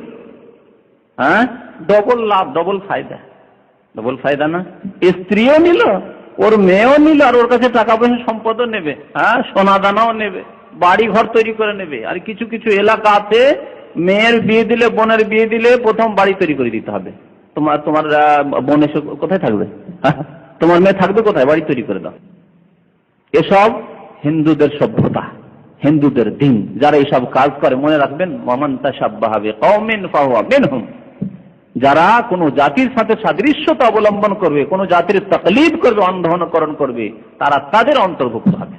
হ্যাঁ, ডবল লাভ, ডবল ফায়দা না? স্ত্রীও নিল, ওর মেয়েও নিল, আর ওর কাছে টাকা পয়সা সম্পদও নেবে, হ্যাঁ, সোনা দানাও নেবে, বাড়ি ঘর তৈরি করে নেবে। আর কিছু কিছু এলাকা আছে, মেয়ের বিয়ে দিলে, বোনের বিয়ে দিলে প্রথম বাড়ি তৈরি করে দিতে হবে। তোমার বোন এসে কোথায় থাকবে, তোমার মেয়ে থাকবে কোথায়, বাড়ি তৈরি করে দাও। এসব হিন্দুদের সভ্যতা, হিন্দুদের দিন। যারা এইসব কাজ করে, মনে রাখবেন, ওয়ামান তাশাব্বাহা বিকওমিন ফাহুয়া মিনহুম, যারা কোন জাতির সাথে সাদৃশ্যতা অবলম্বন করবে, কোন জাতির তাকলিদ করবে, অন্ধ অনুকরণ করবে, তারা তাদের অন্তর্ভুক্ত হবে,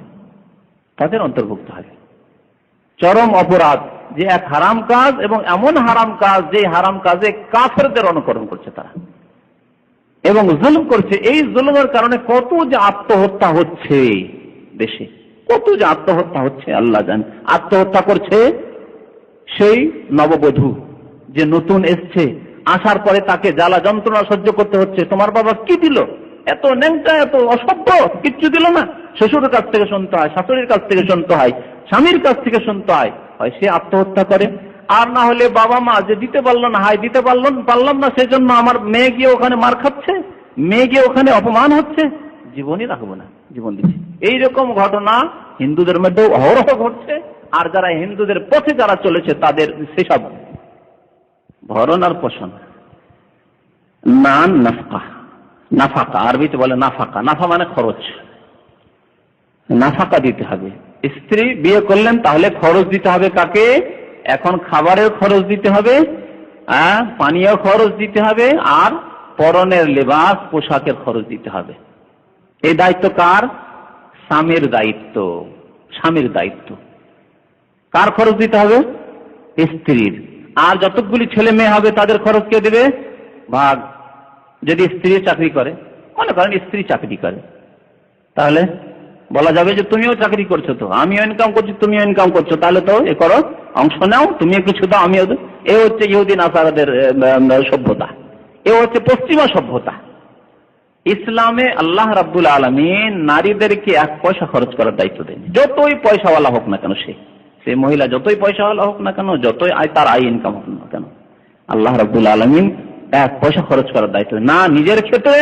তাদের অন্তর্ভুক্ত হবে। চরম অপরাধ যে এক হারাম কাজ, এবং এমন হারাম কাজ যে হারাম কাজে কাফেরদের অনুকরণ করছে তারা, এবং জুলুম করছে। এই জুলুমের কারণে কত যে আত্মহত্যা হচ্ছে দেশে, কত যে আত্মহত্যা হচ্ছে আল্লাহ জানে। আত্মহত্যা করছে সেই নববধূ যে নতুন এসছে, আসার পরে তাকে জ্বালা যন্ত্রণা সহ্য করতে হচ্ছে। তোমার বাবা কি দিল, এত ন্যাংটা, এত অসভ্য, কিচ্ছু দিল না। শ্বশুরের কাছ থেকে শুনতে হয়, শাশুড়ির কাছ থেকে শুনতে হয়, স্বামীর কাছ থেকে শুনতে হয়, সে আত্মহত্যা করে। আর না হলে বাবা মা যে দিতে পারলো না, হাই দিতে পারলাম না, সেজন্য আমার মেয়ে গিয়ে ওখানে মার খাচ্ছে, মেয়ে গিয়ে ওখানে অপমান হচ্ছে, জীবনই রাখবো না, জীবন দিচ্ছি। এইরকম ঘটনা হিন্দুদের মধ্যেও অহরহ ঘটছে। আর যারা হিন্দুদের পথে যারা চলেছে, তাদের সেসব ভরণ আর পোষণ, নান নাফকা, নাফাকা, আরবিতে বলে নাফাকা, নাফা মানে খরচ, নাফাকা দিতে হবে। স্ত্রী বিয়ে করলেন, তাহলে খরচ দিতে হবে কাকে? এখন খাবারের খরচ দিতে হবে, পানীয় খরচ দিতে হবে, আর পরনের লেবাস, পোশাকের খরচ দিতে হবে। এই দায়িত্ব কার? স্বামীর দায়িত্ব, স্বামীর দায়িত্ব। কার খরচ দিতে হবে? স্ত্রীর। আর যতগুলি ছেলে মেয়ে হবে তাদের খরচ কে দেবে? ভাগ। যদি স্ত্রী চাকরি করে, মনে করেন স্ত্রী চাকরি করে, তাহলে বলা যাবে যে তুমিও চাকরি করছো, তো আমিও ইনকাম করছি, তুমিও ইনকাম করছো, তাহলে তো এ করো, অংশ নাও, তুমিও কিছু দাও, আমিও। এ হচ্ছে ইহুদি নাসারাদের সভ্যতা, এ হচ্ছে পশ্চিমা সভ্যতা। ইসলামে আল্লাহ রাব্বুল আলামিন নারীদেরকে এক পয়সা খরচ করার দায়িত্ব দেন, যতই পয়সাওয়ালা হোক না কেন, সে মহিলা যতই পয়সাওয়ালা হোক না কেন, যতই তার আয় ইনকাম হোক না কেন, আল্লাহ রাব্বুল আলামিন এক পয়সা খরচ করার দায়িত্ব না নিজের ক্ষেত্রে।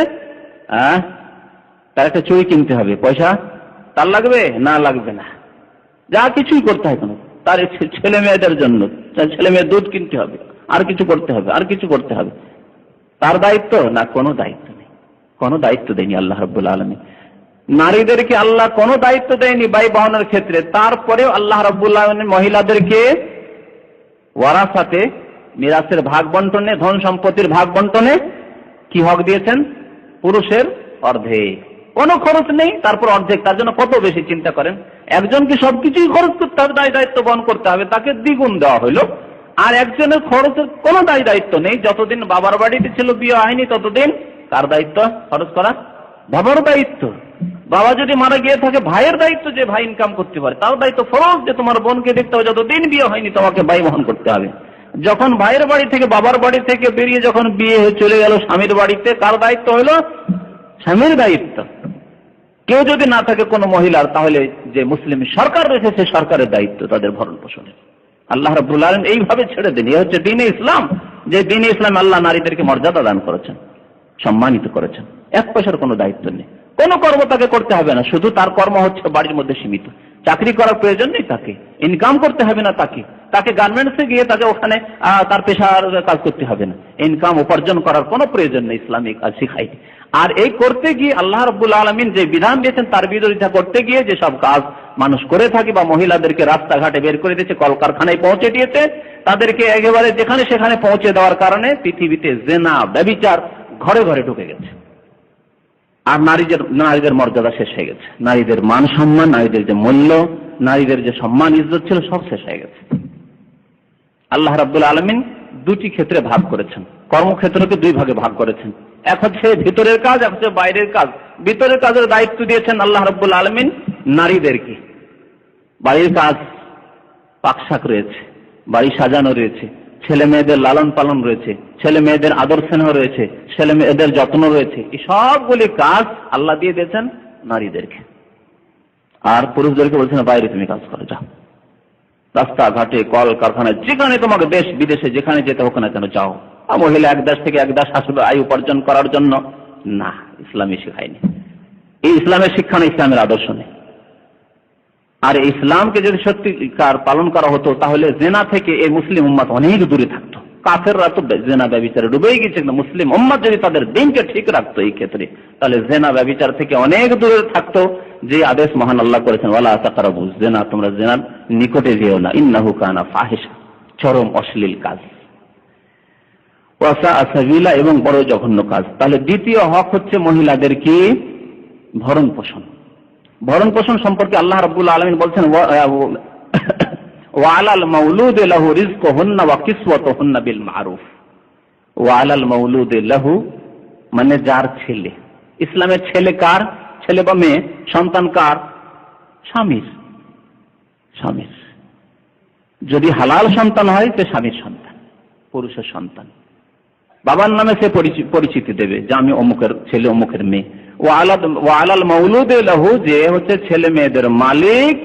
তার একটা চুড়ি কিনতে হবে, পয়সা তার লাগবে না, লাগবে না, যা কিছুই করতে হয় কেন, তার ছেলে মেয়েদের জন্য, ছেলে মেয়ের দুধ কিনতে হবে, আর কিছু করতে হবে, আর কিছু করতে হবে, তার দায়িত্ব না? কোনো দায়িত্ব নেই, কোনো দায়িত্ব দেয়নি আল্লাহ রাব্বুল আলামিন। নারীদেরকে আল্লাহ কোনো দায়িত্ব দেয়নি ব্যয় বহনের ক্ষেত্রে, তারপরেও আল্লাহ রাব্বুল আলামিন মহিলাদেরকে ওয়ারাসাতে, মিরাসের ভাগ বন্টনে, ধন সম্পত্তির ভাগ বন্টনে কি হক দিয়েছেন? পুরুষের অর্ধেক, কোনো খরচ নেই, তারপর অর্ধেক। তার জন্য কত বেশি চিন্তা করেন। একজনকে সবকিছুই খরচ করতে হবে, দায় দায়িত্ব বহন করতে হবে, তাকে দ্বিগুণ দেওয়া হইলো। আর একজনের খরচের কোনো দায় দায়িত্ব নেই, যতদিন বাবার বাড়িতে ছিল, বিয়ে হয়নি, ততদিন কার দায়িত্ব? খরচ করা বাবার দায়িত্ব। বাবা যদি মারা গিয়ে থাকে, ভাইয়ের দায়িত্ব, যে ভাই ইনকাম করতে পারে তার দায়িত্ব ফরজ, যে তোমার বোনকে দেখতে হবে, যতদিন বিয়ে হয়নি তোমাকে ব্যয় বহন করতে হবে। যখন ভাইয়ের বাড়ি থেকে, বাবার বাড়ি থেকে বেরিয়ে যখন বিয়ে হয়ে চলে গেল স্বামীর বাড়িতে, কার দায়িত্ব হলো? স্বামীর দায়িত্ব। কেউ যদি না থাকে কোনো মহিলার, তাহলে যে মুসলিম সরকার রয়েছে সে সরকারের দায়িত্ব তাদের ভরণ পোষণের। আল্লাহ রাব্বুল আলামিন এইভাবে ছেড়ে দেন। এই হচ্ছে দ্বীনে ইসলাম, যে দ্বীনে ইসলাম আল্লাহ নারীদেরকে মর্যাদা দান করেছেন, সম্মানিত করেছেন। এক পয়সার কোনো দায়িত্ব নেই, কোনো কর্ম তাকে করতে হবে না, শুধু তার কর্ম হচ্ছে বাড়ির মধ্যে সীমিত। চাকরি করার প্রয়োজন নেই তাকে, ইনকাম করতে হবে না তাকে গার্মেন্টসে গিয়ে তাকে ওখানে তার পেশার কাজ করতে হবে না, ইনকাম উপার্জন করার কোনো প্রয়োজন নেই, ইসলামিক কাজ শিখায়নি। আর এই করতে গিয়ে আল্লাহ রাব্বুল আলামিন যে বিধান দিয়েছেন তার বিরোধিতা করতে গিয়ে যেসব কাজ মানুষ করে থাকে, বা মহিলাদেরকে রাস্তাঘাটে বের করে দিয়েছে, কলকারখানায় পৌঁছে দিয়েছে, তাদেরকে একেবারে যেখানে সেখানে পৌঁছে দেওয়ার কারণে পৃথিবীতে জিনা, ব্যভিচার ঘরে ঘরে ঢুকে গেছে। আর নারীদের মর্যাদা শেষ হয়ে গেছে, নারীদের মান সম্মান, নারীদের যে মূল্য, নারীদের যে সম্মান ইজ্জত ছিল, সব শেষ হয়ে গেছে। আল্লাহ রাব্বুল আলামিন দুটি ক্ষেত্রে ভাগ করেছেন, কর্মক্ষেত্রকে দুই ভাগে ভাগ করেছেন। এক হচ্ছে ভিতরের কাজ, এক হচ্ছে বাইরের কাজ। ভিতরের কাজের দায়িত্ব দিয়েছেন আল্লাহ রাব্বুল আলামিন নারীদেরকে। বাড়ির কাজ, পাকশাক রয়েছে, বাড়ি সাজানো রয়েছে, ছেলে মেয়েদের লালন পালন রয়েছে, ছেলে মেয়েদের আদর স্নেহ রয়েছে, ছেলে মেয়েদের যত্ন রয়েছে, এই সবগুলি কাজ আল্লাহ দিয়ে দিয়েছেন নারীদেরকে। আর পুরুষদেরকে বলছেন বাইরে তুমি কাজ করে যাও, রাস্তাঘাটে, কল কারখানায়, যেখানে তোমাকে দেশ বিদেশে যেখানে যেতে হোক না কেন যাও। আর মহিলা এক দেশ থেকে এক দেশ আসবে আয় উপার্জন করার জন্য না, ইসলামী শিখায়নি। এই ইসলামের শিক্ষা নেই, ইসলামের আদর্শ নেই। আর ইসলামকে যদি সত্যিকার পালন করা হতো, তাহলে জেনা থেকে এই মুসলিম উম্মত অনেক দূরে থাকতো। কাফেররা তো জেনা ব্যভিচারে ডুবেই গেছে, কিন্তু মুসলিম উম্মত যদি তাদের দিনকে ঠিক রাখতো এই ক্ষেত্রে, তাহলে জেনা ব্যভিচার থেকে অনেক দূরে থাকতো। যে আদেশ মহান আল্লাহ করেছেন, ওয়ালা তাকরাবু জিনা, তোমরা জিনার নিকটে যেও না, ইন্নাহু কানা ফাহিশা, চরম অশ্লীল কাজ, ওয়া সাআ সাবিলা, এবং বড় জঘন্য কাজ। তাহলে দ্বিতীয় হক হচ্ছে মহিলাদেরকে ভরণ পোষণ। ভরণ পোষণ সম্পর্কে আল্লাহ রাব্বুল আলামিন বলছেন, ওয়া আলাল মাউলুদি লাহু রিজকুহুন্না ওয়া কিসওয়াতুহুন্না বিল মারুফ। ওয়া আলাল মাউলুদি লাহু মানে যার ছেলে। ইসলামের ছেলে কার? ছেলে বা মেয়ে, সন্তান কার? স্বামীর। স্বামীর যদি হালাল সন্তান হয় সে স্বামীর সন্তান, পুরুষের সন্তান। বাবার নামে সে পরিচিতি দেবে যে আমি অমুকের ছেলে, অমুকের মেয়ে। ওয়া আলাল মাউলুদি লাহু, যে হচ্ছে ছেলে মেয়েদের মালিক,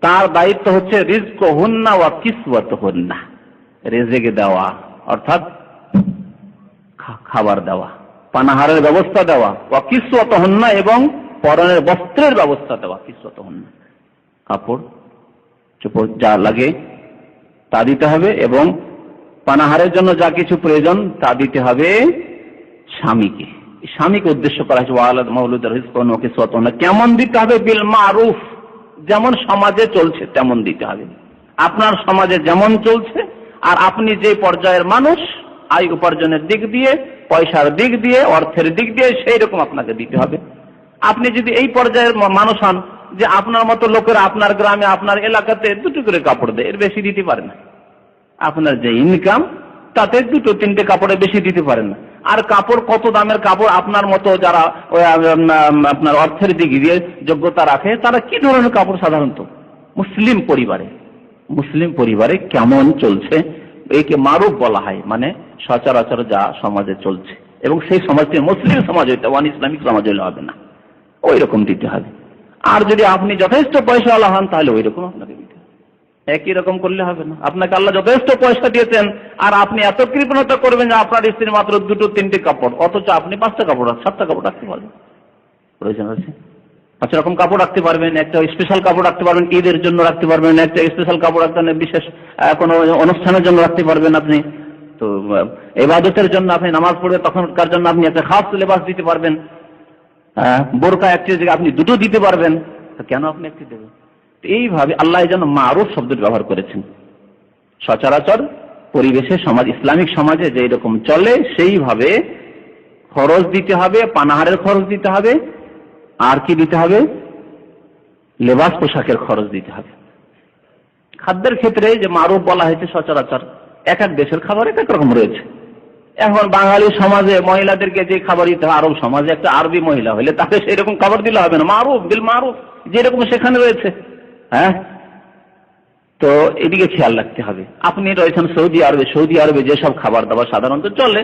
তার দায়িত্ব হচ্ছে রিজকুহুন্না ওয়া কিসওয়াতুহুন্না, রেজেকে দেওয়া, অর্থাৎ খাবার দেওয়া, পানাহারের ব্যবস্থা দেওয়া, ওয়া কিসওয়াতুহুন্না, এবং পরনের বস্ত্রের ব্যবস্থা দেওয়া। কিসওয়াতুহুন্না কাপড় চোপড় যা লাগে তা দিতে হবে, এবং পানাহারের জন্য যা কিছু প্রয়োজন তা দিতে হবে স্বামীকে। স্বামীকে উদ্দেশ্য করা হয়েছে ওয়া আলাল মাউলুদি রিজকুহুন্না ওয়া কিসওয়াতুহুন্না। কেমন দিতে হবে? বিল মারুফ, যেমন সমাজে চলছে তেমন দিতে হবে। আপনার সমাজে যেমন চলছে, আর আপনি যে পর্যায়ের মানুষ, আয় উপার্জনের দিক দিয়ে, পয়সার দিক দিয়ে, অর্থের দিক দিয়ে, সেই রকম আপনাকে দিতে হবে। আপনি যদি এই পর্যায়ের মানুষ হন যে আপনার মতো লোকেরা আপনার গ্রামে, আপনার এলাকাতে দুটো করে কাপড় দেয়, এর বেশি দিতে পারে না। আপনার যে ইনকাম তাতে দুটো তিনটে কাপড়ে বেশি দিতে পারেন না। আর কাপড় কত দামের কাপড় আপনার মতো যারা আপনার অর্থের দিক দিয়ে যোগ্যতা রাখে, তারা কি ধরনের কাপড় সাধারণত মুসলিম পরিবারে কেমন চলছে, একে মারুফ বলা হয়, মানে সচরাচর যা সমাজে চলছে। এবং সেই সমাজটি মুসলিম সমাজ হইতে, ওয়ান ইসলামিক সমাজ হইলে হবে না, ওই রকম দিতে হবে। আর যদি আপনি যথেষ্ট পয়সাওয়ালা হন, তাহলে ওই রকম আপনাকে দিতে হবে, একই রকম করলে হবে না। আপনাকে আল্লাহ যথেষ্ট পয়সা দিয়েছেন, আর আপনি এত কৃপণতা করবেন যে আপনার স্ত্রীর মাত্র দুটো তিনটে কাপড়, অথচ আপনি 5টা কাপড় 7টা কাপড় রাখতে পারবেন। প্রয়োজন আছে 5 রকম কাপড় রাখতে পারবেন, একটা স্পেশাল কাপড় রাখতে পারবেন, ঈদের জন্য রাখতে পারবেন, একটা স্পেশাল কাপড় রাখতে পারবেন, বিশেষ কোনো অনুষ্ঠানের জন্য রাখতে পারবেন আপনি। তো ইবাদতের জন্য আপনি নামাজ পড়বে তখনকার জন্য আপনি একটা খাস লেবাস দিতে পারবেন। বোরকা একটি জায়গায় আপনি দুটো দিতে পারবেন, কেন আপনি একটি দেবেন? এইভাবে আল্লাহ যেন মারুফ শব্দটি ব্যবহার করেছেন। সচরাচর পরিবেশে সমাজ, ইসলামিক সমাজে যে এরকম চলে সেইভাবে খরচ দিতে হবে, পানাহারের খরচ দিতে হবে, আর কি দিতে হবে? লেবাস পোশাকের খরচ দিতে হবে। খাদ্যের ক্ষেত্রে যে মারুফ বলা হয়েছে, সচরাচর এক এক দেশের খাবার এক এক রকম রয়েছে। এখন বাঙালি সমাজে মহিলাদেরকে যে খাবার দিতে হয়, আরব সমাজে একটা আরবি মহিলা হলে তাকে সেই রকম খাবার দিলে হবে না। মারুফ বিল মারুফ যেরকম সেখানে রয়েছে। হ্যাঁ, তো এদিকে খেয়াল রাখতে হবে। আপনি রয়েছেন সৌদি আরবে, সৌদি আরবে যেসব খাবার দাবার সাধারণত চলে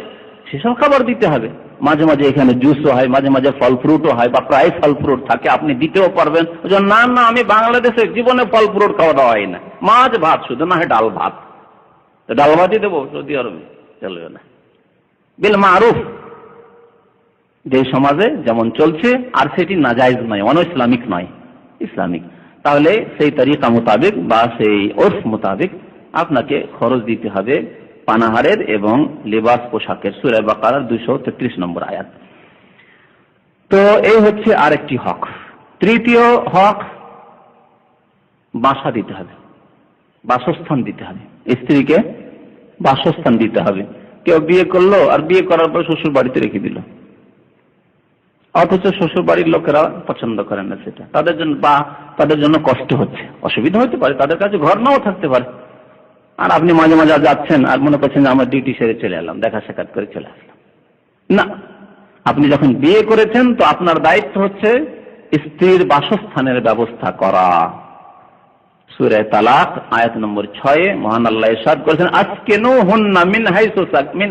সেসব খাবার দিতে হবে। মাঝে মাঝে এখানে জুসও হয়, মাঝে মাঝে ফল ফ্রুটও হয়, বা প্রায় ফল ফ্রুট থাকে, আপনি দিতেও পারবেন। না না, আমি বাংলাদেশে জীবনে ফল ফ্রুট খাওয়া দাওয়া হয় না, মাছ ভাত শুধু, না হয় ডাল ভাত, ডাল ভাতই দেবো সৌদি আরবে, চলবে না। বিল মারুফ যে সমাজে যেমন চলছে, আর সেটি নাজায়েজ নয়, অন ইসলামিক নয়, ইসলামিক, তাহলে সেই তরিকা মোতাবেক বা সেই ওরফ মোতাবেক আপনাকে খরচ দিতে হবে পানাহারের এবং লেবাস পোশাকের। সূরা বাকারার 233 নম্বর আয়াত। তো এই হচ্ছে আরেকটি হক। তৃতীয় হক, বাসা দিতে হবে, বাসস্থান দিতে হবে। স্ত্রীকে বাসস্থান দিতে হবে। কেউ বিয়ে করলো আর বিয়ে করার পর শ্বশুর বাড়িতে রেখে দিল, অথচ শ্বশুর বাড়ির লোকেরা পছন্দ করেন না সেটা, তাদের জন্য বা তাদের জন্য কষ্ট হচ্ছে, অসুবিধা হতে পারে, তাদের কাছে ঘর নাও থাকতে পারে। আর আপনি মাঝে মাঝে যাচ্ছেন আর মনে করছেন যে আমার ডিউটি সেরে চলে এলাম, দেখা সাক্ষাৎ করে চলে আসলাম। না, আপনি যখন বিয়ে করেছেন তো আপনার দায়িত্ব হচ্ছে স্ত্রীর বাসস্থানের ব্যবস্থা করা। সূরা তালাক আয়াত নম্বর 6 মহান আল্লাহ ইরশাদ করেছেন, আসকিনুহুন্না মিন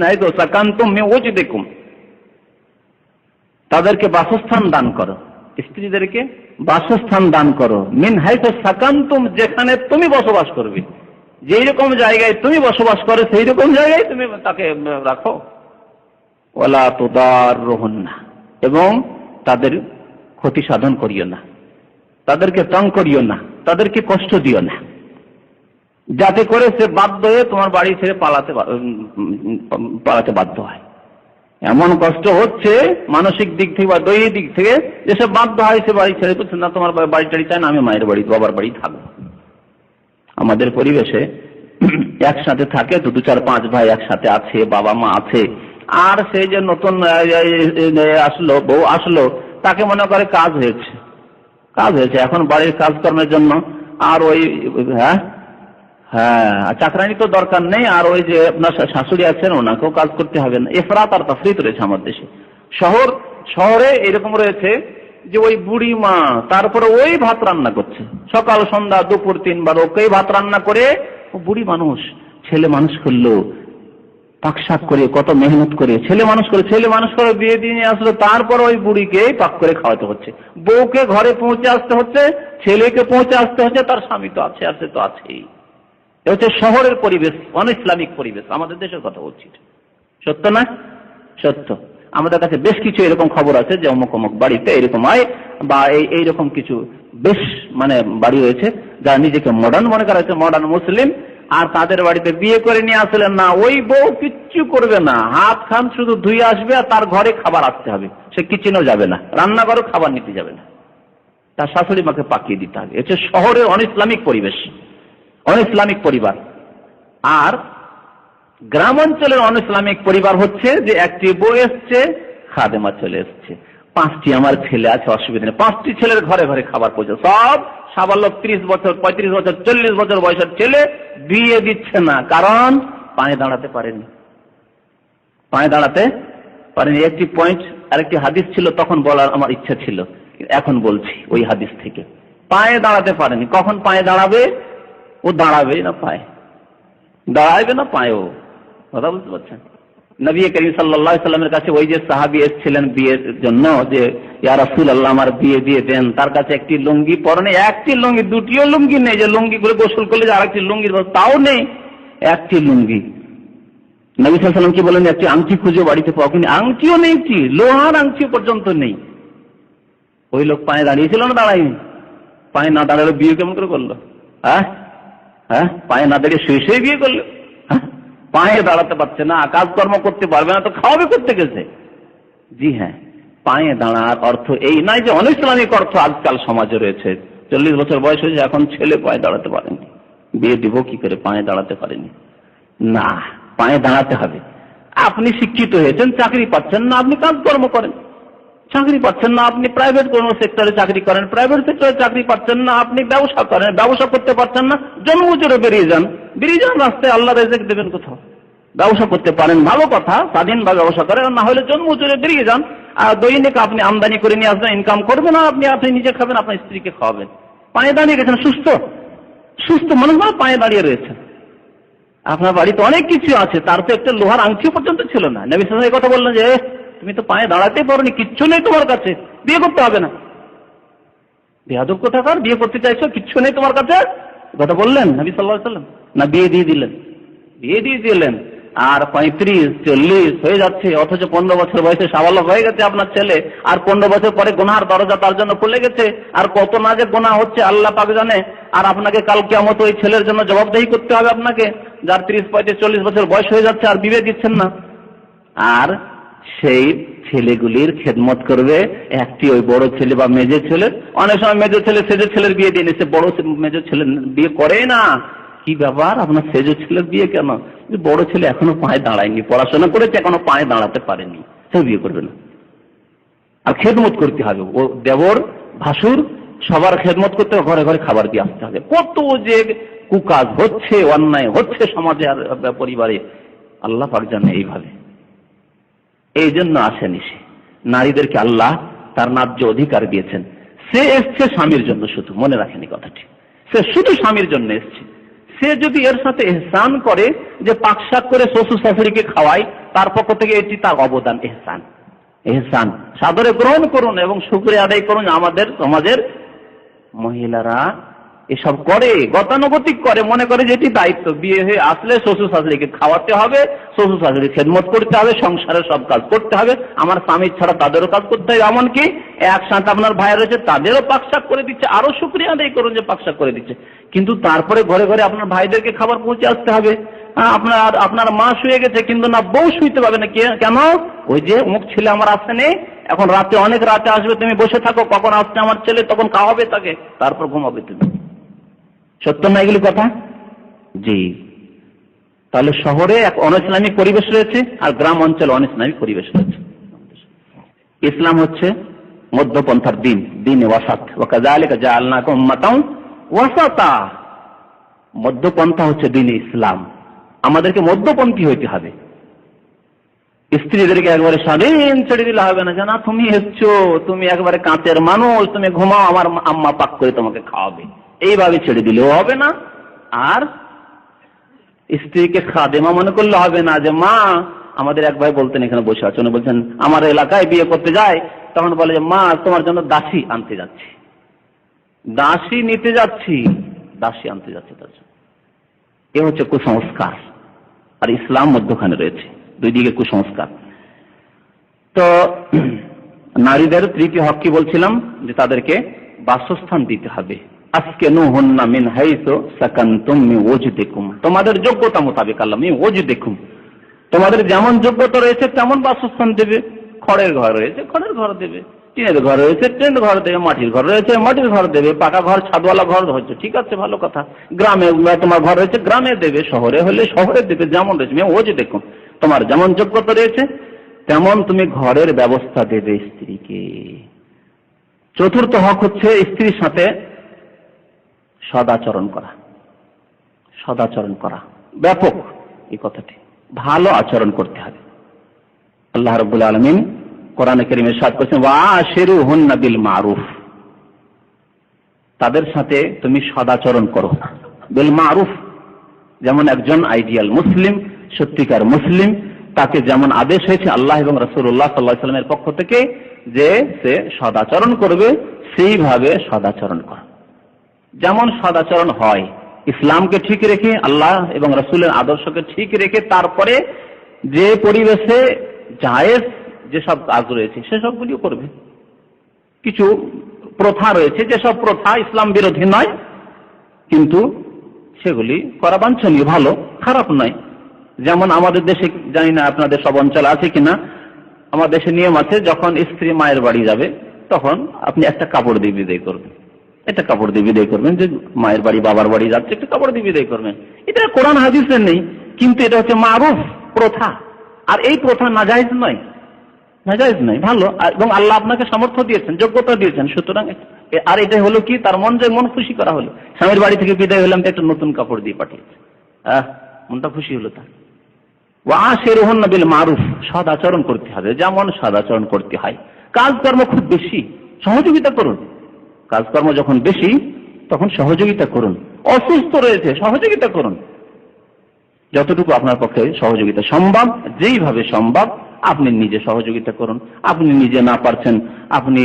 হাইসু সাকানতুম মিন ওয়াজদিকুম, তাদেরকে বাসস্থান দান করো, স্ত্রীদেরকে বাসস্থান দান করো, মিন হাইসু সাকানতুম, যেখানে তুমি বসবাস করবে, যেই রকম জায়গায় তুমি বসবাস করো সেই রকম জায়গায় তুমি তাকে রাখো। ওয়ালা তুদাররুহুন্না, এবং তাদের ক্ষতি সাধন করিও না, তাদেরকে তং করিও না, তাদেরকে কষ্ট দিও না, যাতে করে সে বাধ্য হয়ে তোমার বাড়ি ছেড়ে পালাতে বাধ্য হয়। এমন কষ্ট হচ্ছে মানসিক দিক থেকে বা দৈহিক দিক থেকে যে সে বাধ্য হয় সে বাড়ি ছেড়ে, বলছে না তোমার বাড়ি টাড়ি চাই না, আমি মায়ের বাড়ি বাবার বাড়ি থাকবো। আমাদের পরিবেশে একসাথে থাকে তো 2-4-5 ভাই একসাথে আছে, বাবা মা আছে, আর সেই যে নতুন আসলো বউ আসলো, তাকে মনে করে কাজ হয়েছে, এখন বাড়ির কাজকর্মের জন্য আর ওই হ্যাঁ চাকরানি তো দরকার নেই, আর ওই যে আপনার শাশুড়ি আছেন ওনাকেও কাজ করতে হবে না। ইফরাত আর তাফরিত রয়েছে আমার দেশে। শহরে এরকম রয়েছে যে ওই বুড়ি মা তারপরে ওই ভাত রান্না করছে, সকাল সন্ধ্যা দুপুর 3 বার ওকেই ভাত রান্না করে। ও বুড়ি মানুষ, ছেলে মানুষ করলো, পাকশাক করে, কত মেহনত করে ছেলে মানুষ করে বিয়ে দিয়ে নিয়ে আসলো, তারপর ওই বুড়িকে পাক করে খাওয়াতে হচ্ছে, বউকে ঘরে পৌঁছে আসতে হচ্ছে, ছেলেকে পৌঁছে আসতে হচ্ছে, তার স্বামী তো আছে, আর সে তো আছেই। এটা হচ্ছে শহরের পরিবেশ, অন ইসলামিক পরিবেশ। আমাদের দেশের কথা বলছি, সত্য না? সত্য। আমাদের কাছে বেশ কিছু এরকম খবর আছে যে অমুক অমুক বাড়িতে এরকম হয়, বা এইরকম কিছু বেশ বাড়ি রয়েছে যারা নিজেকে মডার্ন মনে করা হচ্ছে, মডার্ন মুসলিম, আর তাদের বাড়িতে বিয়ে করে নিয়ে আসলেন না, ওই বউ কিচ্ছু করবে না, হাত খান শুধু ধুয়ে আসবে, আর তার ঘরে খাবার আসতে হবে, সে কিচেনেও যাবে না, রান্নাঘরেও খাবার নিতে যাবে না, তার শাশুড়ি মাকে পাকিয়ে দিতে হবে। এটা শহরের অন ইসলামিক পরিবেশ, অন ইসলামিক পরিবার। আর গ্রাম অঞ্চলের অন ইসলামিক পরিবার হচ্ছে যে একটি বউ এসছে, খাদেমা চলে এসছে, 5টি আমার ছেলে আছে, অসুবিধা নেই, 5টি ছেলের ঘরে ঘরে খাবার পৌঁছে, সব সাবালক 30 বছর 35 বছর 40 বছর বয়সের ছেলে বিয়ে দিচ্ছে না, কারণ পায়ে দাঁড়াতে পারেনি, একটি পয়েন্ট। আরেকটি হাদিস ছিল তখন বলার আমার ইচ্ছা ছিল, এখন বলছি ওই হাদিস থেকে। পায়ে দাঁড়াতে পারেনি, কখন পায়ে দাঁড়াবে? ও দাঁড়াবে না পায়ে, দাঁড়াবে না পায়েও, কথা বুঝতে পারছেন? নবী করিম সাল্লাল্লাহু আলাইহি সাল্লামের কাছে ওই যে সাহাবী এসেছিলেন বিয়ের জন্য, যে ইয়া রাসূলুল্লাহ আমার বিয়ে দিয়ে দেন, তার কাছে একটি লুঙ্গি পরনে, একটি লুঙ্গি, দুটিও লুঙ্গি নেই, যে লুঙ্গি করে গোসল করলে যে আরেকটি লুঙ্গির তাও নেই, একটি লুঙ্গি। নবী সাল্লাল্লাহু আলাইহি সাল্লাম কি বলেন, একটি আংটি খুঁজে বাড়িতে পাও কিনা? আংটিও নেই, কি লোহার আংটি পর্যন্ত নেই। ওই লোক পায়ে দাঁড়িয়েছিল না দাঁড়ায়নি? পায়ে না দাঁড়ালে বিয়ে কেমন করে করলো? পায়ে না দাঁড়িয়ে শুয়ে শুয়ে বিয়ে করলো? পায়ে দাঁড়াতে পারছে না, কাজকর্ম করতে পারবে না, তো খাওয়াবে করতে গেছে। জি হ্যাঁ, পায়ে দাঁড়ার অর্থ এই নয় যে অনৈসলামিক অর্থ আজকাল সমাজে রয়েছে। 40 বছর বয়স হয়েছে, এখন ছেলে পায়ে দাঁড়াতে পারেনি, বিয়ে দিব কি করে, পায়ে দাঁড়াতে পারেনি। না, পায়ে দাঁড়াতে হবে। আপনি শিক্ষিত হয়েছেন, চাকরি পাচ্ছেন না, আপনি কাজকর্ম করেন। চাকরি পাচ্ছেন না, আপনি প্রাইভেট কোন সেক্টরে চাকরি করেন, প্রাইভেট সেক্টরে চাকরি পাচ্ছেন না, আপনি ব্যবসা করেন, ব্যবসা করতে পারছেন না, জন্মজোরে বেরিয়ে যান রাস্তায়, আল্লাহ রেজেক দেবেন কোথাও। ব্যবসা করতে পারেন, ভালো কথা, স্বাধীনভাবে ব্যবসা করেন, না হলে জন্মজোরে বেরিয়ে যান। আর দৈনিক আপনি আমদানি করে নিয়ে আসবেন, ইনকাম করবেন, আর আপনি নিজে খাবেন, আপনার স্ত্রীকে খাওয়াবেন। পায়ে দাঁড়িয়ে গেছেন, সুস্থ মানুষ মানে পায়ে দাঁড়িয়ে রয়েছেন। আপনার বাড়িতে অনেক কিছু আছে, তার তো একটা লোহার আংটি পর্যন্ত ছিল না। নবী সাল্লাল্লাহু আলাইহি ওয়াসাল্লাম এই কথা বললেন যে তুমি তো পায়ে দাঁড়াতে পারোনি, কিচ্ছু নেই তোমার কাছে, বিয়ে করতে হবে না। বেয়াদব কোথাকার, বিয়ে করতে চাইছো, কিচ্ছু নেই তোমার কাছে, কথা বললেন নবী সাল্লাল্লাহু আলাইহি ওয়াসাল্লাম? না, বিয়ে দিয়ে দিলেন। আর 35-40 হয়ে যাচ্ছে, অথচ 15 বছর বয়সে সাবালক হয়ে গেছে আপনার ছেলে, আর 15 বছর পরে গুনার দরজা তার জন্য খুলে গেছে, আর কত না যে গুনাহ হচ্ছে আল্লাহ পাক জানে। আর আপনাকে কাল কিয়ামত ওই ছেলের জন্য জবাবদেহি করতে হবে আপনাকে, যার 30-35-40 বছর বয়স হয়ে যাচ্ছে, আর বিয়ে দিচ্ছেন না। আর সেই ছেলেগুলির খেদমত করবে একটি ওই বড় ছেলে বা মেজে ছেলে। অনেক সময় মেজো ছেলে সেজো ছেলের বিয়ে দিয়ে নিচ্ছে, বড় মেজো ছেলে বিয়ে করে না। কি ব্যাপার, আপনার সেজো ছেলের বিয়ে কেন? বড় ছেলে এখনো পায়ে দাঁড়ায়নি, পড়াশোনা করেছে, এখনো পায়ে দাঁড়াতে পারেনি, সে বিয়ে করবে না। আর খেদমত করতে হবে, ও দেবর ভাসুর সবার খেদমত করতে হবে, ঘরে ঘরে খাবার দিয়ে আসতে হবে। কত যে কুকাজ হচ্ছে, অন্যায় হচ্ছে সমাজে আর পরিবারে, আল্লাহ পাক জানে। এইভাবে এই জন্য আসেনি সে, নারীদেরকে আল্লাহ তার ন্যায্য অধিকার দিয়েছেন। সে এসছে স্বামীর জন্য, শুধু মনে রাখেনি কথাটি, সে শুধু স্বামীর জন্য এসছে। সে যদি এর সাথে ইহসান করে, যে পাকশাক করে শ্বশুর শাশুড়িকে খাওয়ায়, তার পক্ষ থেকে এটি তার অবদান, এহসান সাদরে গ্রহণ করুন এবং শুকরিয়া আদায় করুন। আমাদের সমাজের মহিলারা এসব করে, গতানুগতিক করে, মনে করে যে এটি দায়িত্ব, বিয়ে হয়ে আসলে শ্বশুর শাশুড়িকে খাওয়াতে হবে, শ্বশুর শাশুড়ির খেদমত করতে হবে, সংসারের সব কাজ করতে হবে, আমার স্বামী ছাড়া তাদেরও কাজ করতে হবে। এমনকি একসাথে আপনার ভাই রয়েছে, তাদেরও পাকশাক করে দিচ্ছে, আরো শুকরিয়া আদায় করুন যে পাকশাক করে দিচ্ছে। কিন্তু তারপরে ঘরে ঘরে আপনার ভাইদেরকে খাবার পৌঁছে আসতে হবে। আপনার মা শুয়ে গেছে, কিন্তু না বউ শুইতে পারবে না। কেন? ওই যে অমুক ছেলে আমার আসেনি, এখন রাতে, অনেক রাতে আসবে, তুমি বসে থাকো, কখন আসছে আমার ছেলে তখন খাওয়াবে তাকে, তারপর ঘুমাবে তুমি। সত্য না এগুলি কথা? জি। তাহলে শহরে এক অনইসলামিক পরিবেশ রয়েছে, আর গ্রাম অঞ্চলে অনইসলামিক পরিবেশ রয়েছে। ইসলাম হচ্ছে মধ্যপন্থার দিন, দিনে ওয়াসাত, ওয়া কাযালিকা জাআলনাকুম উম্মাতান ওয়াসাতা। মধ্যপন্থা হচ্ছে দিনে ইসলাম। আমাদেরকে মধ্যপন্থী হইতে হবে। স্ত্রীদেরকে একবারে স্বাধীন ছেড়ে দিলে হবে না, জানা তুমি এসছো, তুমি একবারে কাঁচের মানুষ, তুমি ঘুমাও, আমার আম্মা পাক করে তোমাকে খাওয়াবে, এইভাবে ছেড়ে দিলেও হবে না। আর স্ত্রীকে খাদেমা মনে করলে হবে না, যে মা, আমাদের এক ভাই বলতেন, এখানে বসে আছেন, বলছেন আমার এলাকায় বিয়ে করতে যায়, তখন বলে যে মা তোমার জন্য দাসী আনতে যাচ্ছি, দাসী নিতে যাচ্ছি, দাসী আনতে যাচ্ছে তার জন্য। এ হচ্ছে কুসংস্কার। আর ইসলাম মধ্যখানে রয়েছে, দুই দিকে কুসংস্কার। তো নারীদের তৃতীয় হক কি বলছিলাম, যে তাদেরকে বাসস্থান দিতে হবে। আসকিনুহুন্না মিন হাইসু সাকানতুম মিন ওয়াজদিকুম, তোমাদের যোগ্যতা মোতাবেক, আল্লাহ মিন ওয়াজদিকুম, তোমাদের যেমন যোগ্যতা রয়েছে তেমন বাসস্থান দেবে। খড়ের ঘর রয়েছে, খড়ের ঘর দেবে, টিনের ঘর রয়েছে, টিনের ঘর দেবে, মাটির ঘর রয়েছে, মাটির ঘর দেবে, পাকা ঘর, ছাদওয়ালা ঘর হচ্ছে, ঠিক আছে, ভালো কথা। গ্রামে তোমার ঘর রয়েছে, গ্রামে দেবে, শহরে হলে শহরে দেবে, যেমন রয়েছে। ও যে দেখুন, তোমার যেমন যোগ্যতা রয়েছে তেমন তুমি ঘরের ব্যবস্থা দেবে স্ত্রীকে। চতুর্থ হক হচ্ছে স্ত্রীর সাথে সদাচরণ করা। সদাচরণ করা ব্যাপক এই কথাটি, ভালো আচরণ করতে হবে। আল্লাহ রাব্বুল আলামিন কোরআনে কারীমে ইরশাদ করেছেন, ওয়াশিরুহুন্না বিল মারুফ, তাদের সাথে তুমি সদাচরণ করো, বিল মারুফ। যেমন একজন আইডিয়াল মুসলিম, সত্যিকার মুসলিম, তাকে যেমন আদেশ হয়েছে আল্লাহ এবং রাসূলুল্লাহ সাল্লাল্লাহু আলাইহি ওয়াসাল্লামের পক্ষ থেকে যে সে সদাচরণ করবে, সেইভাবে সদাচরণ করা। যেমন সদাচরণ হয়, ইসলামকে ঠিক রেখে, আল্লাহ এবং রাসূলের আদর্শকে ঠিক রেখে, তারপরে যে পরিবেশে জায়েজ যেসব কাজ রয়েছে সেসবগুলিও করবে। কিছু প্রথা রয়েছে, যেসব প্রথা ইসলাম বিরোধী নয়, কিন্তু সেগুলি করা বাঞ্ছনীয়, ভালো, খারাপ নয়। যেমন আমাদের দেশে, জানি না আপনাদের সব অঞ্চলে আছে কিনা, আমার দেশে নিয়ম আছে, যখন স্ত্রী মায়ের বাড়ি যাবে তখন আপনি একটা কাপড় দিয়ে বিদায় করবেন, একটা কাপড় দিয়ে বিদায় করবেন, যে মায়ের বাড়ি বাবার বাড়ি যাচ্ছে একটা কাপড় দিয়ে বিদায় করবেন। এটা কোরআন হাদিসে নেই, কিন্তু এটা হচ্ছে মারুফ প্রথা, আর এই প্রথা নাজায়েজ নয়, নাজায়েজ নয়, ভালো, এবং আল্লাহ আপনাকে সামর্থ্য দিয়েছেন, যোগ্যতা দিয়েছেন, সুতরাং। আর এটা হলো কি, তার মন খুশি করা হলো, স্বামীর বাড়ি থেকে বিদায় হলাম তো একটা নতুন কাপড় দিয়ে পাঠিয়েছে, মনটা খুশি হলো তার। ওয়াশিরুহুন্না বিল মারুফ, সদ আচরণ করতে হবে, যেমন সদ আচরণ করতে হয়। কাজকর্ম খুব বেশি, সহযোগিতা করুন। কাজকর্ম যখন বেশি তখন সহযোগিতা করুন। অসুস্থ রয়েছে, সহযোগিতা করুন, যতটুকু আপনার পক্ষে সহযোগিতা সম্ভব, যেইভাবে সম্ভব আপনি নিজে সহযোগিতা করুন। আপনি নিজে না পারছেন, আপনি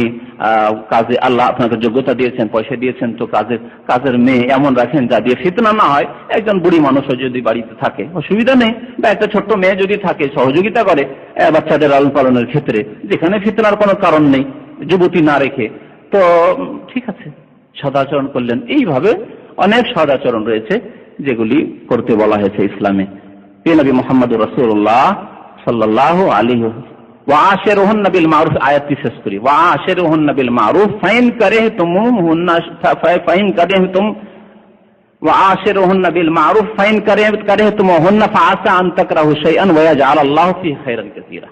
কাজে আল্লাহ আপনাকে যোগ্যতা দিয়েছেন, পয়সা দিয়েছেন, তো কাজের মেয়ে এমন রাখেন যা দিয়ে ফিতনা না হয়। একজন বুড়ি মানুষও যদি বাড়িতে থাকে অসুবিধা নেই, বা একটা ছোট্ট মেয়ে যদি থাকে সহযোগিতা করে বাচ্চাদের লালন পালনের ক্ষেত্রে, যেখানে ফিতনার কোনো কারণ নেই, যুবতী না রেখে, তো ঠিক আছে, সদাচরণ করলেন। এইভাবে অনেক সদাচরণ রয়েছে যেগুলি করতে বলা হয়েছে ইসলামে। নবী মুহাম্মদুর রাসূলুল্লাহ সাল্লাল্লাহু আলাইহি ওয়াশিরুহুন্না বিল মারুফ, আয়াতটি শেষ করি। ওয়াশিরুহুন্না বিল মারুফ ফাইন কারিহতুমুহুন্না ফাইন কারিহতুম ওয়াশিরুহুন্না বিল মারুফ ফাইন কারিহতুমুহুন্না ফাআসা আন তাকরাহু শাইআন ওয়া ইয়াজআলাল্লাহু ফীহি খায়রান কাসীরা।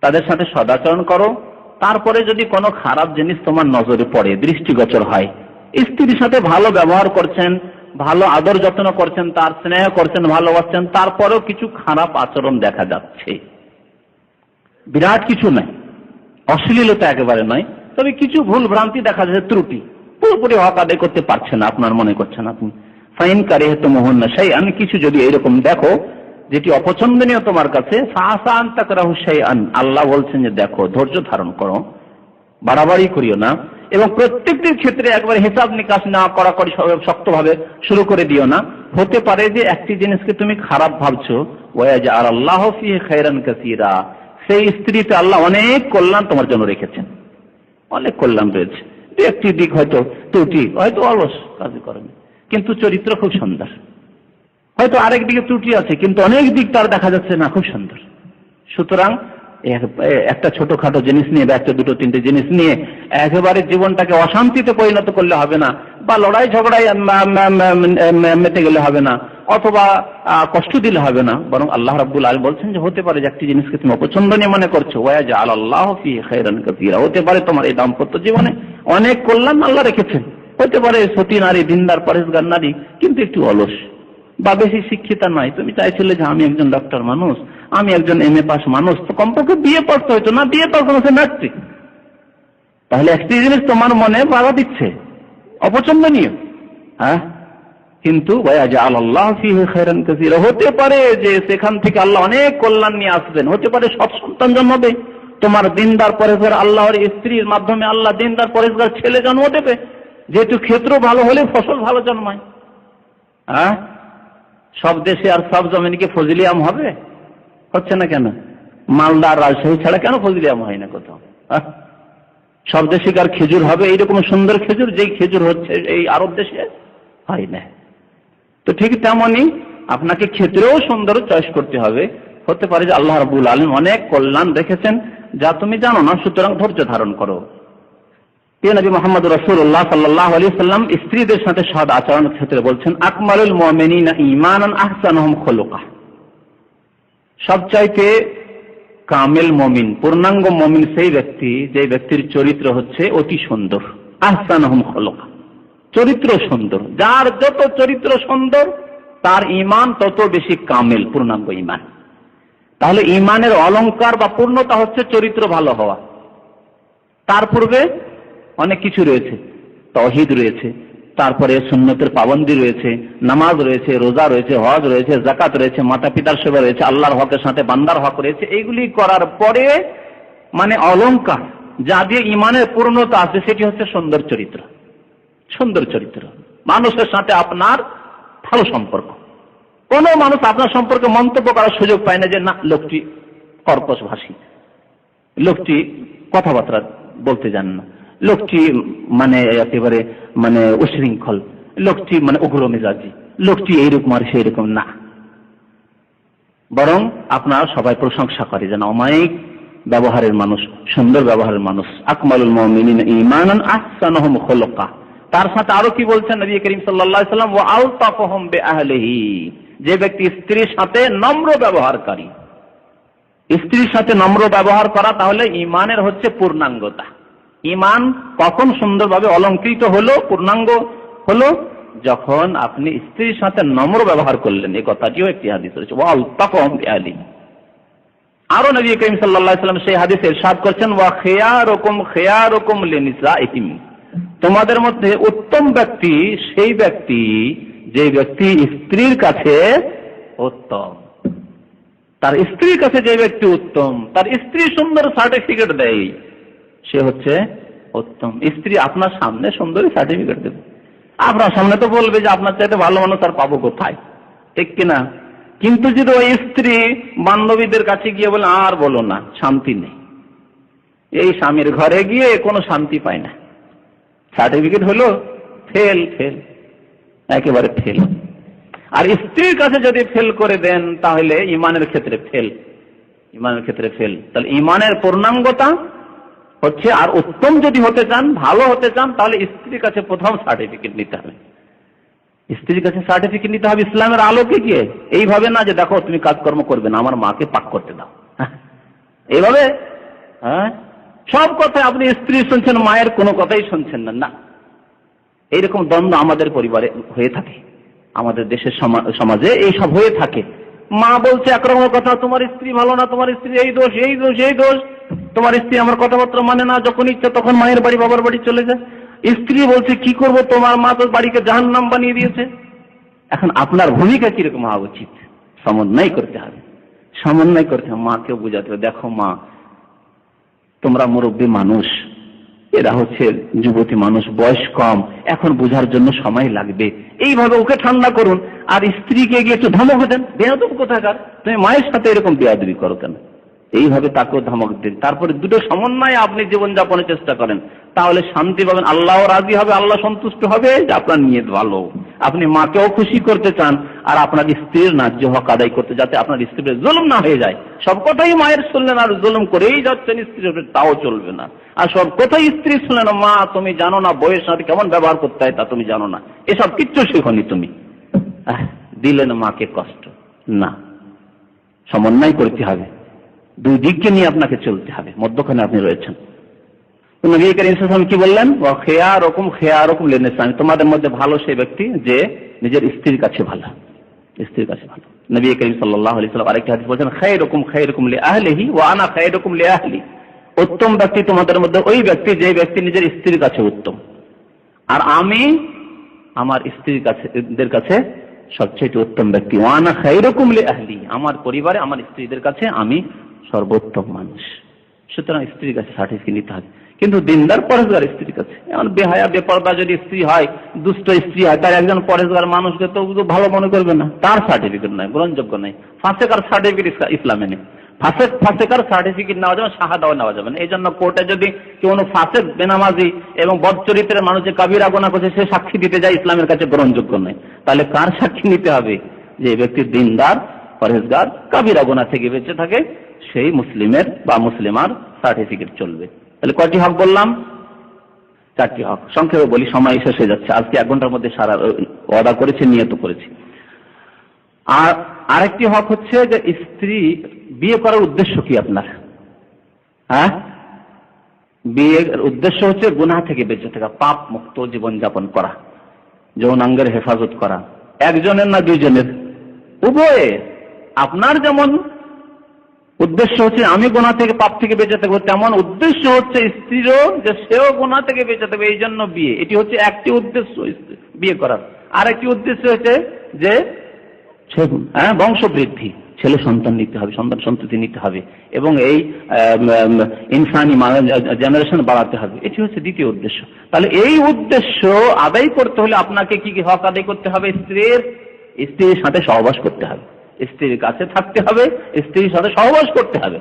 তাদের সাথে সদাচরণ করো, তারপরে যদি কোনো খারাপ জিনিস তোমার নজরে পড়ে, দৃষ্টিগোচর হয়, স্ত্রীর সাথে ভালো ব্যবহার করছেন, ভালো আদর যত্ন করছেন, তার স্নেহ করছেন, ভালোবাসছেন, তারপরেও কিছু খারাপ আচরণ দেখা যাচ্ছে, বিরাট কিছু নয়, অশ্লীলতা একেবারে নয়, তবে কিছু ভুল ভ্রান্তি দেখা যাচ্ছে, ত্রুটি, পুরোপুরি হক আদায় করতে পারছে না, আপনার মনে করছেন আপনি। ফাইন কারিহতুমুহুন্না শাইআন, কিছু যদি এরকম দেখো যেটি অপছন্দনীয় তোমার কাছে, ফাআসা আন তাকরাহু শাইআন, আল্লাহ বলছেন যে দেখো, ধৈর্য ধারণ করো, বাড়াবাড়ি করিও না, এবং প্রত্যেকটির ক্ষেত্রে একবার হিসাব নিকাশ না কড়াকড়ি শক্তভাবে শুরু করে দিও না। হতে পারে যে একটি জিনিসকে তুমি খারাপ ভাবছো, ওয়াজআলাল্লাহু ফীহি খায়রান কাসীরা, সেই স্ত্রীতে আল্লাহ অনেক কল্যাণ তোমার জন্য রেখেছেন, অনেক কল্যাণ রয়েছে। একটি দিক হয়তো ত্রুটি, হয়তো অলস কাজ করেনি, কিন্তু চরিত্র খুব সুন্দর। হয়তো আরেক দিকে ত্রুটি আছে, কিন্তু অনেক দিক তার দেখা যাচ্ছে না, খুব সুন্দর। সুতরাং একটা ছোটখাটো জিনিস নিয়ে বা একটা দুটো তিনটে জিনিস নিয়ে একেবারে জীবনটাকে অশান্তিতে পরিণত করলে হবে না, বা লড়াই ঝগড়ায় মেতে গেলে হবে না, অথবা কষ্ট দিলে হবে না, বরং আল্লাহ রাব্বুল আলামিন বলছেন যে হতে পারে যে একটি জিনিসকে তুমি অপছন্দনীয় মনে করছো, ওয়াজআলাল্লাহু ফীহি খায়রান কাসীরা, হতে পারে তোমার এই দাম্পত্য জীবনে অনেক কল্যাণ আল্লাহ রেখেছেন। হতে পারে সতী নারী, দিনদার পরেশগার নারী, কিন্তু একটু অলস বা বেশি শিক্ষিতা নয়। তুমি চাইছিলে যে আমি একজন ডক্টর মানুষ, আমি একজন MA পাস মানুষ, তো কমপক্ষে বিয়ে পড়তে হয়তো না, বিয়ে পাস করেছে ম্যাট্রিক, তাহলে একটি জিনিস তোমার মনে বাধা দিচ্ছে, অপছন্দনীয়, হ্যাঁ, কিন্তু ওয়াজআলাল্লাহু ফীহি খায়রান কাসীরা, হতে পারে যে সেখান থেকে আল্লাহ অনেক কল্যাণ নিয়ে আসবেন, হতে পারে সৎ সন্তান জন্মাবে, তোমার দিনদার পরেশগার আল্লাহর স্ত্রীর মাধ্যমে আল্লাহ দিনদার পরেশগার ছেলে জন্ম দেবে, যেহেতু ক্ষেত্র ভালো হলে ফসল ভালো জন্মায়। হ্যাঁ, সব দেশে আর সব জমিনে কি ফজলি আম হবে? হচ্ছে না কেন? মালদা রাজশাহী ছাড়া কেন ফজলি আম হয় না কোথাও? সব দেশে আর খেজুর হবে এইরকম সুন্দর খেজুর, যেই খেজুর হচ্ছে এই আরব দেশে হয় না। তো ঠিক তেমনই আপনাকে ক্ষেত্রেও সুন্দর চয়েস করতে হবে। হতে পারে যে আল্লাহ রাব্বুল আলামিন অনেক কল্যাণ রেখেছেন যা তুমি জানো না, সুতরাং ধৈর্য ধারণ করো। নবী মুহাম্মদুর রাসূলুল্লাহ সাল্লাল্লাহু আলাইহি ওয়াসাল্লাম স্ত্রীদের সাথে সৎ আচরণের ক্ষেত্রে বলছেন, আকমালুল মুমিনিনা ঈমানান আহসানুহুম খুলুকা, সবচাইতে কামিল মুমিন, পূর্ণাঙ্গ মুমিন সেই ব্যক্তি যে ব্যক্তির চরিত্র হচ্ছে অতি সুন্দর। আহসানুহুম খুলুকা, চরিত্র সুন্দর, যার যত চরিত্র সুন্দর তার ঈমান তত বেশি কামিল, পূর্ণাঙ্গ ঈমান। তাহলে ঈমানের অলংকার বা পূর্ণতা হচ্ছে চরিত্র ভালো হওয়া। তার পূর্বে অনেক কিছু রয়েছে, তাওহীদ রয়েছে, তারপরে সুন্নতের পাবন্দি রয়েছে, নামাজ রয়েছে, রোজা রয়েছে, হজ রয়েছে, যাকাত রয়েছে, মাতা পিতার সেবা রয়েছে, আল্লাহর হকের সাথে বান্দার হক রয়েছে। এইগুলি করার পরে মানে অলংকার যা দিয়ে ঈমানের পূর্ণতা আছে সেটি হচ্ছে সুন্দর চরিত্র। সুন্দর চরিত্র, মানুষের সাথে আপনার ভালো সম্পর্ক। কোন মানুষ আপনার সম্পর্কে মন্তব্য করার সুযোগ পায় না যে না লোকটি কর্কশ ভাষী, লোকটি কথাবার্তা বলতে জানে না, লোকটি মানে একেবারে মানে উশৃঙ্খল, লোকটি মানে উগ্র মেজাজি, লোকটি এইরকম আর সেই রকম না। বরং আপনারা সবাই প্রশংসা করে যেন অমায়িক ব্যবহারের মানুষ, সুন্দর ব্যবহারের মানুষ। আকমালুল মুমিনিনা ঈমানান আহসানুহুম খুলুকা। তার সাথে আরো কি বলছেন নবী করিম সাল্লাল্লাহু আলাইহি ওয়াসাল্লাম, ওয়া আলতাফুহুম বিআহলিহি, যে ব্যক্তি স্ত্রীর সাথে নম্র ব্যবহারকারী। স্ত্রীর সাথে নম্র ব্যবহার করা তাহলে ঈমানের হচ্ছে পূর্ণাঙ্গতা। ঈমান কখন সুন্দরভাবে অলংকৃত হলো, পূর্ণাঙ্গ হলো, যখন আপনি স্ত্রীর সাথে নম্র ব্যবহার করলেন। এই কথাটিও একটি হাদিস রয়েছে, ওয়া আলতাফুহুম বিআহলিহি। আরো নবী করিম সাল্লাল্লাহু আলাইহি ওয়াসাল্লাম সেই হাদিসে ইরশাদ করেছেন, ওয়া খিয়ারুকুম লিনিসাইহিম, তোমাদের মধ্যে উত্তম ব্যক্তি সেই ব্যক্তি যে ব্যক্তি স্ত্রীর কাছে উত্তম। তার স্ত্রীর কাছে যে ব্যক্তি উত্তম, তার স্ত্রী সুন্দর সার্টিফিকেট দেয়, সে হচ্ছে উত্তম। স্ত্রী আপনার সামনে সুন্দরী সার্টিফিকেট দেবে, আপনার সামনে তো বলবে যে আপনার চাইতে ভালো মানুষ আর পাবো কোথায়, ঠিক কিনা? কিন্তু যদি ওই স্ত্রী বান্ধবীদের কাছে গিয়ে বলে আর বলো না, শান্তি নেই, এই স্বামীর ঘরে গিয়ে কোনো শান্তি পায় না, সার্টিফিকেট হলো ফেল, একেবারে ফেল। আর স্ত্রীর কাছে যদি ফেল করে দেন তাহলে ইমানের ক্ষেত্রে ফেল, তাহলে ইমানের পূর্ণাঙ্গতা হচ্ছে। আর উত্তম যদি হতে চান, ভালো হতে চান, তাহলে স্ত্রীর কাছে প্রথম সার্টিফিকেট নিতে হবে। স্ত্রীর কাছে সার্টিফিকেট নিতে হবে ইসলামের আলোকে গিয়ে, এইভাবে না যে দেখো তুমি কাজকর্ম করবে না, আমার মাকে পাক করতে দাও, এইভাবে। সব কথা আপনি স্ত্রী শুনছেন, মায়ের কোনো কথাই শুনছেন না। এইরকম দ্বন্দ্ব আমাদের পরিবারে হয়ে থাকে, আমাদের দেশের সমাজে এইসব হয়ে থাকে। মা বলছে একরকম কথা, তোমার স্ত্রী ভালো না, তোমার স্ত্রী এই দোষ, তোমার স্ত্রী আমার কথাবার্তা মানে না, যখন ইচ্ছা তখন মায়ের বাড়ি বাবার বাড়ি চলে যায়। স্ত্রী বলছে কি করব, তোমার মা তো বাড়িকে জাহান্নাম বানিয়ে দিয়েছে। এখন আপনার ভূমিকা কিরকম হওয়া উচিত? সমন্বয় করতে হবে, মাকেও বুঝাতে হবে, দেখো মা, তোমরা মুরব্বী মানুষ, এরা হচ্ছে যুবতী মানুষ, বয়স কম, এখন বোঝার জন্য সময় লাগবে। এইভাবে ওকে ঠান্ডা করুন। আর স্ত্রীকে গিয়ে একটু ধমক দেন, বেয়াদব কোথাকার, তুমি মায়ের সাথে এরকম বেয়াদবি করো কেন, এইভাবে তাকেও ধমক দিন। তারপরে দুটো সমন্বয়ে আপনি জীবনযাপনের চেষ্টা করেন, তাহলে শান্তি পাবেন, আল্লাহ রাজি হবে, আল্লাহ সন্তুষ্ট হবে যে আপনার নিয়ত ভালো, আপনি মাকেও খুশি করতে চান আর আপনার স্ত্রীর ন্যায্য হক আদায় করতে, যাতে আপনার স্ত্রীর জুলুম না হয়ে যায়। সব কথাই মায়ের শুনলেন আর জুলুম করেই যাচ্ছেন স্ত্রীর উপরে, তাও চলবে না। আর সব কথাই স্ত্রী শুনলেন, মা তুমি জানো না বইয়ের সাথে কেমন ব্যবহার করতে হয়, তা তুমি জানো না, এসব কিচ্ছু শেখনি তুমি, দিলেন মাকে কষ্ট না। সমন্বয় করতে হবে, দুই দিককে নিয়ে আপনাকে চলতে হবে, মধ্যখানে আপনি রয়েছেন। নবী করিম সাল্লাল্লাহু আলাইহি ওয়াসাল্লাম কি বললেন? ওয়া খিয়ারুকুম লিনিসাইহিম, তোমাদের মধ্যে ভালো সেই ব্যক্তি যে নিজের স্ত্রীর কাছে ভালো। নবী করিম সাল্লাল্লাহু আলাইহি ওয়াসাল্লাম আরেকটি হাদিস বলেছেন, খায়রুকুম লিআহলিহি ওয়া আনা খায়রুকুম লিআহলি, উত্তম ব্যক্তি তোমাদের মধ্যে ওই ব্যক্তি যে ব্যক্তি নিজের স্ত্রীর কাছে উত্তম, আর আমি আমার স্ত্রীর কাছে সবচেয়ে উত্তম ব্যক্তি। ওয়া আনা খায়রুকুম লিআহলি, আমার পরিবারে আমার স্ত্রীদের কাছে আমি সর্বোত্তম মানুষ। সুতরাং স্ত্রীর কাছে সার্টিফিকেট নিতে হবে, কিন্তু দিনদার পরেশগার স্ত্রীর কাছে। এমন বেহায়া বেপরদা যদি স্ত্রী হয়, দুষ্ট স্ত্রী হয়, তার একজন পরেশগার মানুষকে তো ভালো মনে করবে না, তার সার্টিফিকেট নাই, গ্রহণযোগ্য নাই। ফাসেকার সার্টিফিকেট ইসলামে নেই, ফাসেকার সার্টিফিকেট নেওয়া যাবে, শাহাদাও নেওয়া যাবে না। এই জন্য কোর্টে যদি কোনো ফাসেক, বেনামাজি এবং বদচরিত্রের মানুষ যে কাবিরা গুনাহ করছে সে সাক্ষী দিতে যায়, ইসলামের কাছে গ্রহণযোগ্য নয়। তাহলে কার সাক্ষী নিতে হবে? যে ব্যক্তি দিনদার, পরেশগার, কাবিরা গুনাহ থেকে বেঁচে থাকে, সেই মুসলিমের বা মুসলিমার সার্টিফিকেট চলবে। তাহলে কয়টি হক বললাম? 4টি হক। সংক্ষেপে বলি, সময় শেষ হয়ে যাচ্ছে। আজকে 1 ঘন্টার মধ্যে সারা ওয়াদা করেছি, নিয়ত করেছি। আর আরেকটি হক হচ্ছে যে স্ত্রী, বিয়ে করার উদ্দেশ্য কি আপনার? বিয়ের উদ্দেশ্য হচ্ছে গুনাহ থেকে বেঁচে থাকা, পাপ মুক্ত জীবনযাপন করা, যৌনাঙ্গের হেফাজত করা। একজনের না দুইজনের? উভয়ের। আপনার যেমন উদ্দেশ্য হচ্ছে আমি গুনাহ থেকে, পাপ থেকে বেঁচে থাকবো, তেমন উদ্দেশ্য হচ্ছে স্ত্রীরও যে সেও গুনাহ থেকে বেঁচে থাকবে, এই জন্য বিয়ে। এটি হচ্ছে একটি উদ্দেশ্য বিয়ে করার। আর একটি উদ্দেশ্য হচ্ছে যে বংশবৃদ্ধি, ছেলে সন্তান নিতে হবে, সন্তান সন্ততি নিতে হবে, এবং এই ইনসানি জেনারেশন বাড়াতে হবে। এটি হচ্ছে দ্বিতীয় উদ্দেশ্য। তাহলে এই উদ্দেশ্য আদায় করতে হলে আপনাকে কি কি হক আদায় করতে হবে? স্ত্রীর সাথে সহবাস করতে হবে, স্ত্রীর কাছে থাকতে হবে, স্ত্রীর সাথে সহবাস করতে হবে।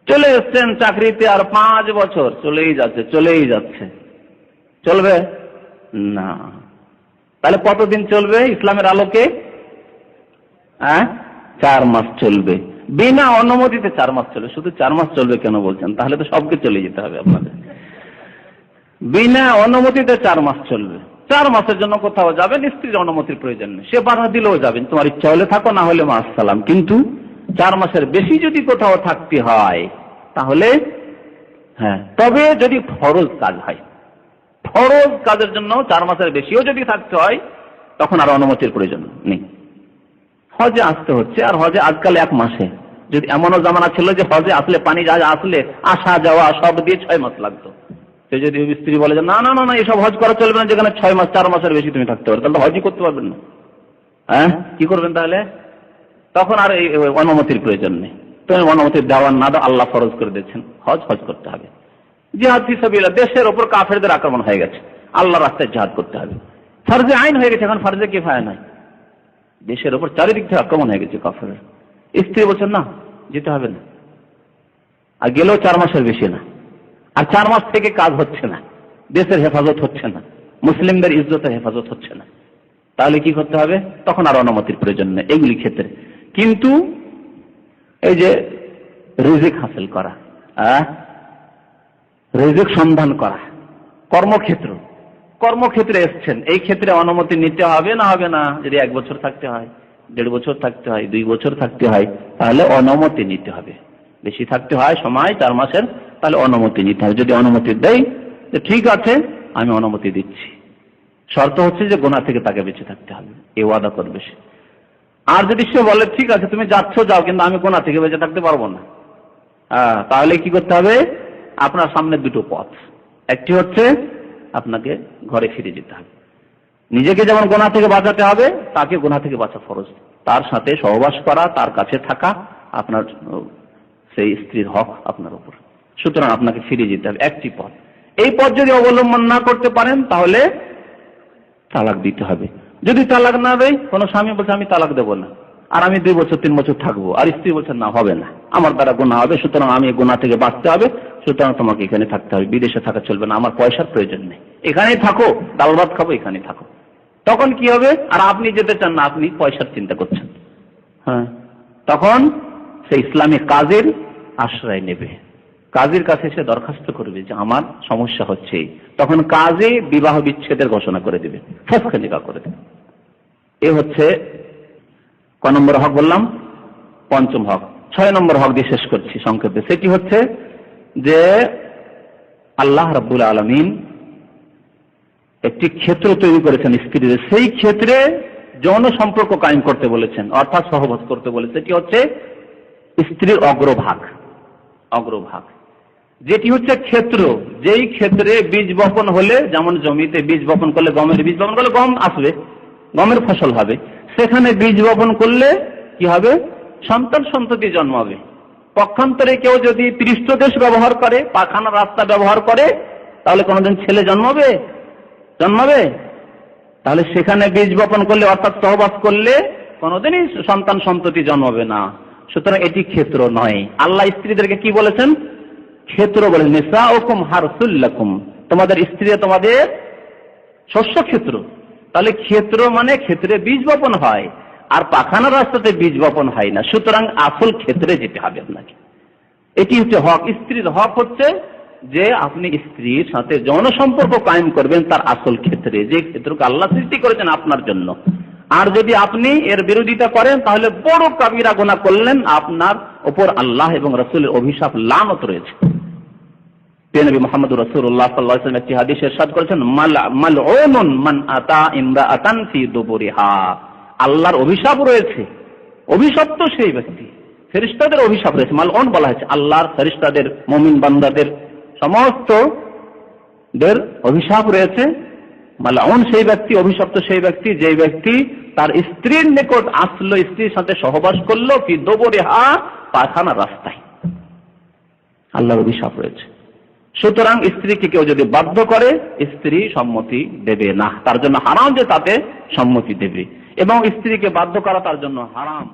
চলে এসছেন চাকরিতে, আর 5 বছর চলেই যাচ্ছে, চলবে না। তাহলে কতদিন চলবে ইসলামের আলোকে? 4 মাস চলবে, বিনা অনুমতিতে 4 মাস চলবে। শুধু 4 মাস চলবে কেন বলছেন? তাহলে তো সবকে চলে যেতে হবে আপনাদের। বিনা অনুমতিতে 4 মাস চলবে। 4 মাসের জন্য কোথাও যাবেন, স্ত্রীর অনুমতির প্রয়োজন নেই। সে বাধা দিলেও যাবেন, তোমার ইচ্ছা হলে থাকো, না হলে মা আসসালাম। কিন্তু 4 মাসের বেশি যদি কোথাও থাকতে হয় তাহলে হ্যাঁ, তবে যদি ফরজ কাজ হয়, ফরজ কাজের জন্য 4 মাসের বেশিও যদি থাকতে হয় তখন আর অনুমতির প্রয়োজন নেই। হজে আসতে হচ্ছে, আর হজে আজকাল 1 মাসে, যদি এমনও জামানা ছিল যে হজে আসলে পানি জাহাজ আসলে আসা যাওয়া সব দিয়ে 6 মাস লাগতো, সে যদি স্ত্রী বলে যে না না না না এসব হজ করা চলবে না, যেখানে 6 মাস 4 মাসের বেশি তুমি থাকতে পারো, তাহলে হজই করতে পারবেন না। হ্যাঁ, কি করবেন তাহলে? তখন আর এই অনুমতির প্রয়োজন নেই। তুমি অনুমতি দেওয়ার না দাও, আল্লাহ ফরজ করে দিয়েছেন, হজ করতে হবে। জিহাদ ফি সাবিলিল্লাহ, দেশের ওপর কাফেরদের আক্রমণ হয়ে গেছে, আল্লাহ রাস্তায় জিহাদ করতে হবে, ফরজে আইন হয়ে গেছে, এখন ফরজে কিফায়া নাই। দেশের ওপর চারিদিক থেকে আক্রমণ হয়ে গেছে কাফেরের। স্ত্রী বলছেন না, যেতে হবে না, আর গেলেও 4 মাসের বেশি না, আর 4 মাস থেকে কাজ হচ্ছে না, দেশের হেফাজত হচ্ছে না, মুসলিমদের ইজ্জতের হেফাজত হচ্ছে না, তাহলে কি করতে হবে? তখন আর অনুমতির প্রয়োজন নেই এগুলি ক্ষেত্রে। কিন্তু এই যে রিজিক হাসিল করা, রিজিক সন্ধান করা, কর্মক্ষেত্রে এসছেন, এই ক্ষেত্রে অনুমতি নিতে হবে না হবে না? যদি 1 বছর থাকতে হয়, 1.5 বছর থাকতে হয়, 2 বছর থাকতে হয়, তাহলে অনুমতি নিতে হবে। বেশি থাকতে হয় সময় 4 মাসের, তাহলে অনুমতি নিতে হবে। যদি অনুমতি দেয় যে ঠিক আছে আমি অনুমতি দিচ্ছি, শর্ত হচ্ছে যে গুনাহ থেকে তাকে বেঁচে থাকতে হবে, এই ওয়াদা করবে সে। আর যদি সে বলে ঠিক আছে তুমি যাচ্ছ যাও, কিন্তু আমি গুনাহ থেকে বেঁচে থাকতে পারবো না, তাহলে কি করতে হবে? আপনার সামনে 2টো পথ। একটি হচ্ছে আপনাকে ঘরে ফিরে যেতে হবে, নিজেকে যেমন গুনাহ থেকে বাঁচাতে হবে, তাকে গুনাহ থেকে বাঁচা ফরজ। তার সাথে সহবাস করা, তার কাছে থাকা আপনার সেই স্ত্রীর হক আপনার উপর, সুতরাং আপনাকে ফিরে যেতে হবে। একটি পথ। এই পথ যদি অবলম্বন না করতে পারেন তাহলে তালাক দিতে হবে। যদি তালাক না দেয়, কোন স্বামী বলছে আমি তালাক দেবো না, আর আমি 2 বছর 3 বছর থাকবো, আর স্ত্রী বলছে না হবে না, আমার দ্বারা গুনাহ হবে, সুতরাং আমি এই গুনাহ থেকে বাঁচতে হবে, সুতরাং তোমাকে এখানে থাকতে হবে, বিদেশে থাকা চলবে না, আমার পয়সার প্রয়োজন নেই, এখানেই থাকো, ডাল ভাত খাবো, এখানেই থাকো। তখন কি হবে? আর আপনি যেতে চান না, আপনি পয়সার চিন্তা করছেন। হ্যাঁ, তখন সে ইসলামী কাজীর আশ্রয় নেবে, কাজীর কাছে সে দরখাস্ত করবে যে আমার সমস্যা হচ্ছে, তখন কাজী বিবাহ বিচ্ছেদের ঘোষণা করে দেবে, ফাসখে নিকাহ করে দেবে। এ হচ্ছে ক নম্বর হক বললাম? 5ম হক। 6 নম্বর হক দিয়ে শেষ করছি সংক্ষেপে। সেটি হচ্ছে যে আল্লাহ রাব্বুল আলামিন একটি ক্ষেত্র তৈরি করেছেন স্ত্রীদের, সেই ক্ষেত্রে যৌন সম্পর্ক কায়েম করতে বলেছেন, অর্থাৎ সহবাস করতে বলেছেন। সেটি হচ্ছে স্ত্রীর অগ্রভাগ, যেটি হচ্ছে ক্ষেত্র, যেই ক্ষেত্রে বীজ বপন হলে, যেমন জমিতে বীজ বপন করলে, গমের বীজ বপন করলে গম আসবে, গমের ফসল হবে, সেখানে বীজ বপন করলে কি হবে? সন্তান সন্ততি জন্মাবে। পক্ষান্তরে কেউ যদি পৃষ্ঠদেশ ব্যবহার করে, পাখানা রাস্তা ব্যবহার করে, তাহলে কোনোদিন ছেলে জন্মাবে? তাহলে সেখানে বীজ বপন করলে, অর্থাৎ সহবাস করলে কোনোদিনই সন্তান সন্ততি জন্মাবে না। সুতরাং এটি ক্ষেত্র নয়। আল্লাহ স্ত্রীদেরকে কি বলেছেন? ক্ষেত্র বলে, নিসাউকুম হারসুল লাকুম, তোমাদের স্ত্রী তোমাদের শস্য ক্ষেত্র। তাহলে ক্ষেত্র মানে ক্ষেত্রে বীজ বপন হয়, আর পাখানা রাস্তাতে বীজ বপন হয় না। সুতরাং আসল ক্ষেত্রে যেতে হবে আপনাকে। এটি হচ্ছে হক। স্ত্রীর হক হচ্ছে যে আপনি স্ত্রীর সাথে যৌন সম্পর্ক কায়েম করবেন তার আসল ক্ষেত্রে, যে ক্ষেত্রকে আল্লাহ সৃষ্টি করেছেন আপনার জন্য। আর যদি আপনি এর বিরোধিতা করেন তাহলে বড় কাবিরা গুনাহ করলেন, আপনার উপর আল্লাহ এবং রাসূলের অভিশাপ, লানত রয়েছে। নবী মুহাম্মদ রাসূলুল্লাহ সাল্লাল্লাহু আলাইহি ওয়াসাল্লাম একটি হাদিসে ইরশাদ করেছেন, মালউনুন মান আতা ইমরাআতান ফি দুবুরিহা, আল্লাহর অভিশাপ রয়েছে, অভিশপ্ত সেই ব্যক্তি। ফেরেশতাদের অভিশাপ রয়েছে, মালউন বলা হয়েছে, আল্লাহর ফেরেশতাদের, মুমিন বান্দাদের সমস্ত দের অভিশাপ রয়েছে। মালউন সেই ব্যক্তি, অভিশপ্ত সেই ব্যক্তি, যে ব্যক্তি তার স্ত্রীর নিকট আসলো, স্ত্রীর সাথে সহবাস করলো, ফি দুবুরিহা, পায়খানা রাস্তায়, আল্লাহর অভিশাপ রয়েছে। সুতরাং স্ত্রীকে কেউ যদি বাধ্য করে, স্ত্রী সম্মতি দেবে না, তার জন্য হারাম যে তাতে সম্মতি দেবে, এবং স্ত্রীকে বাধ্য করা তার জন্য হারাম।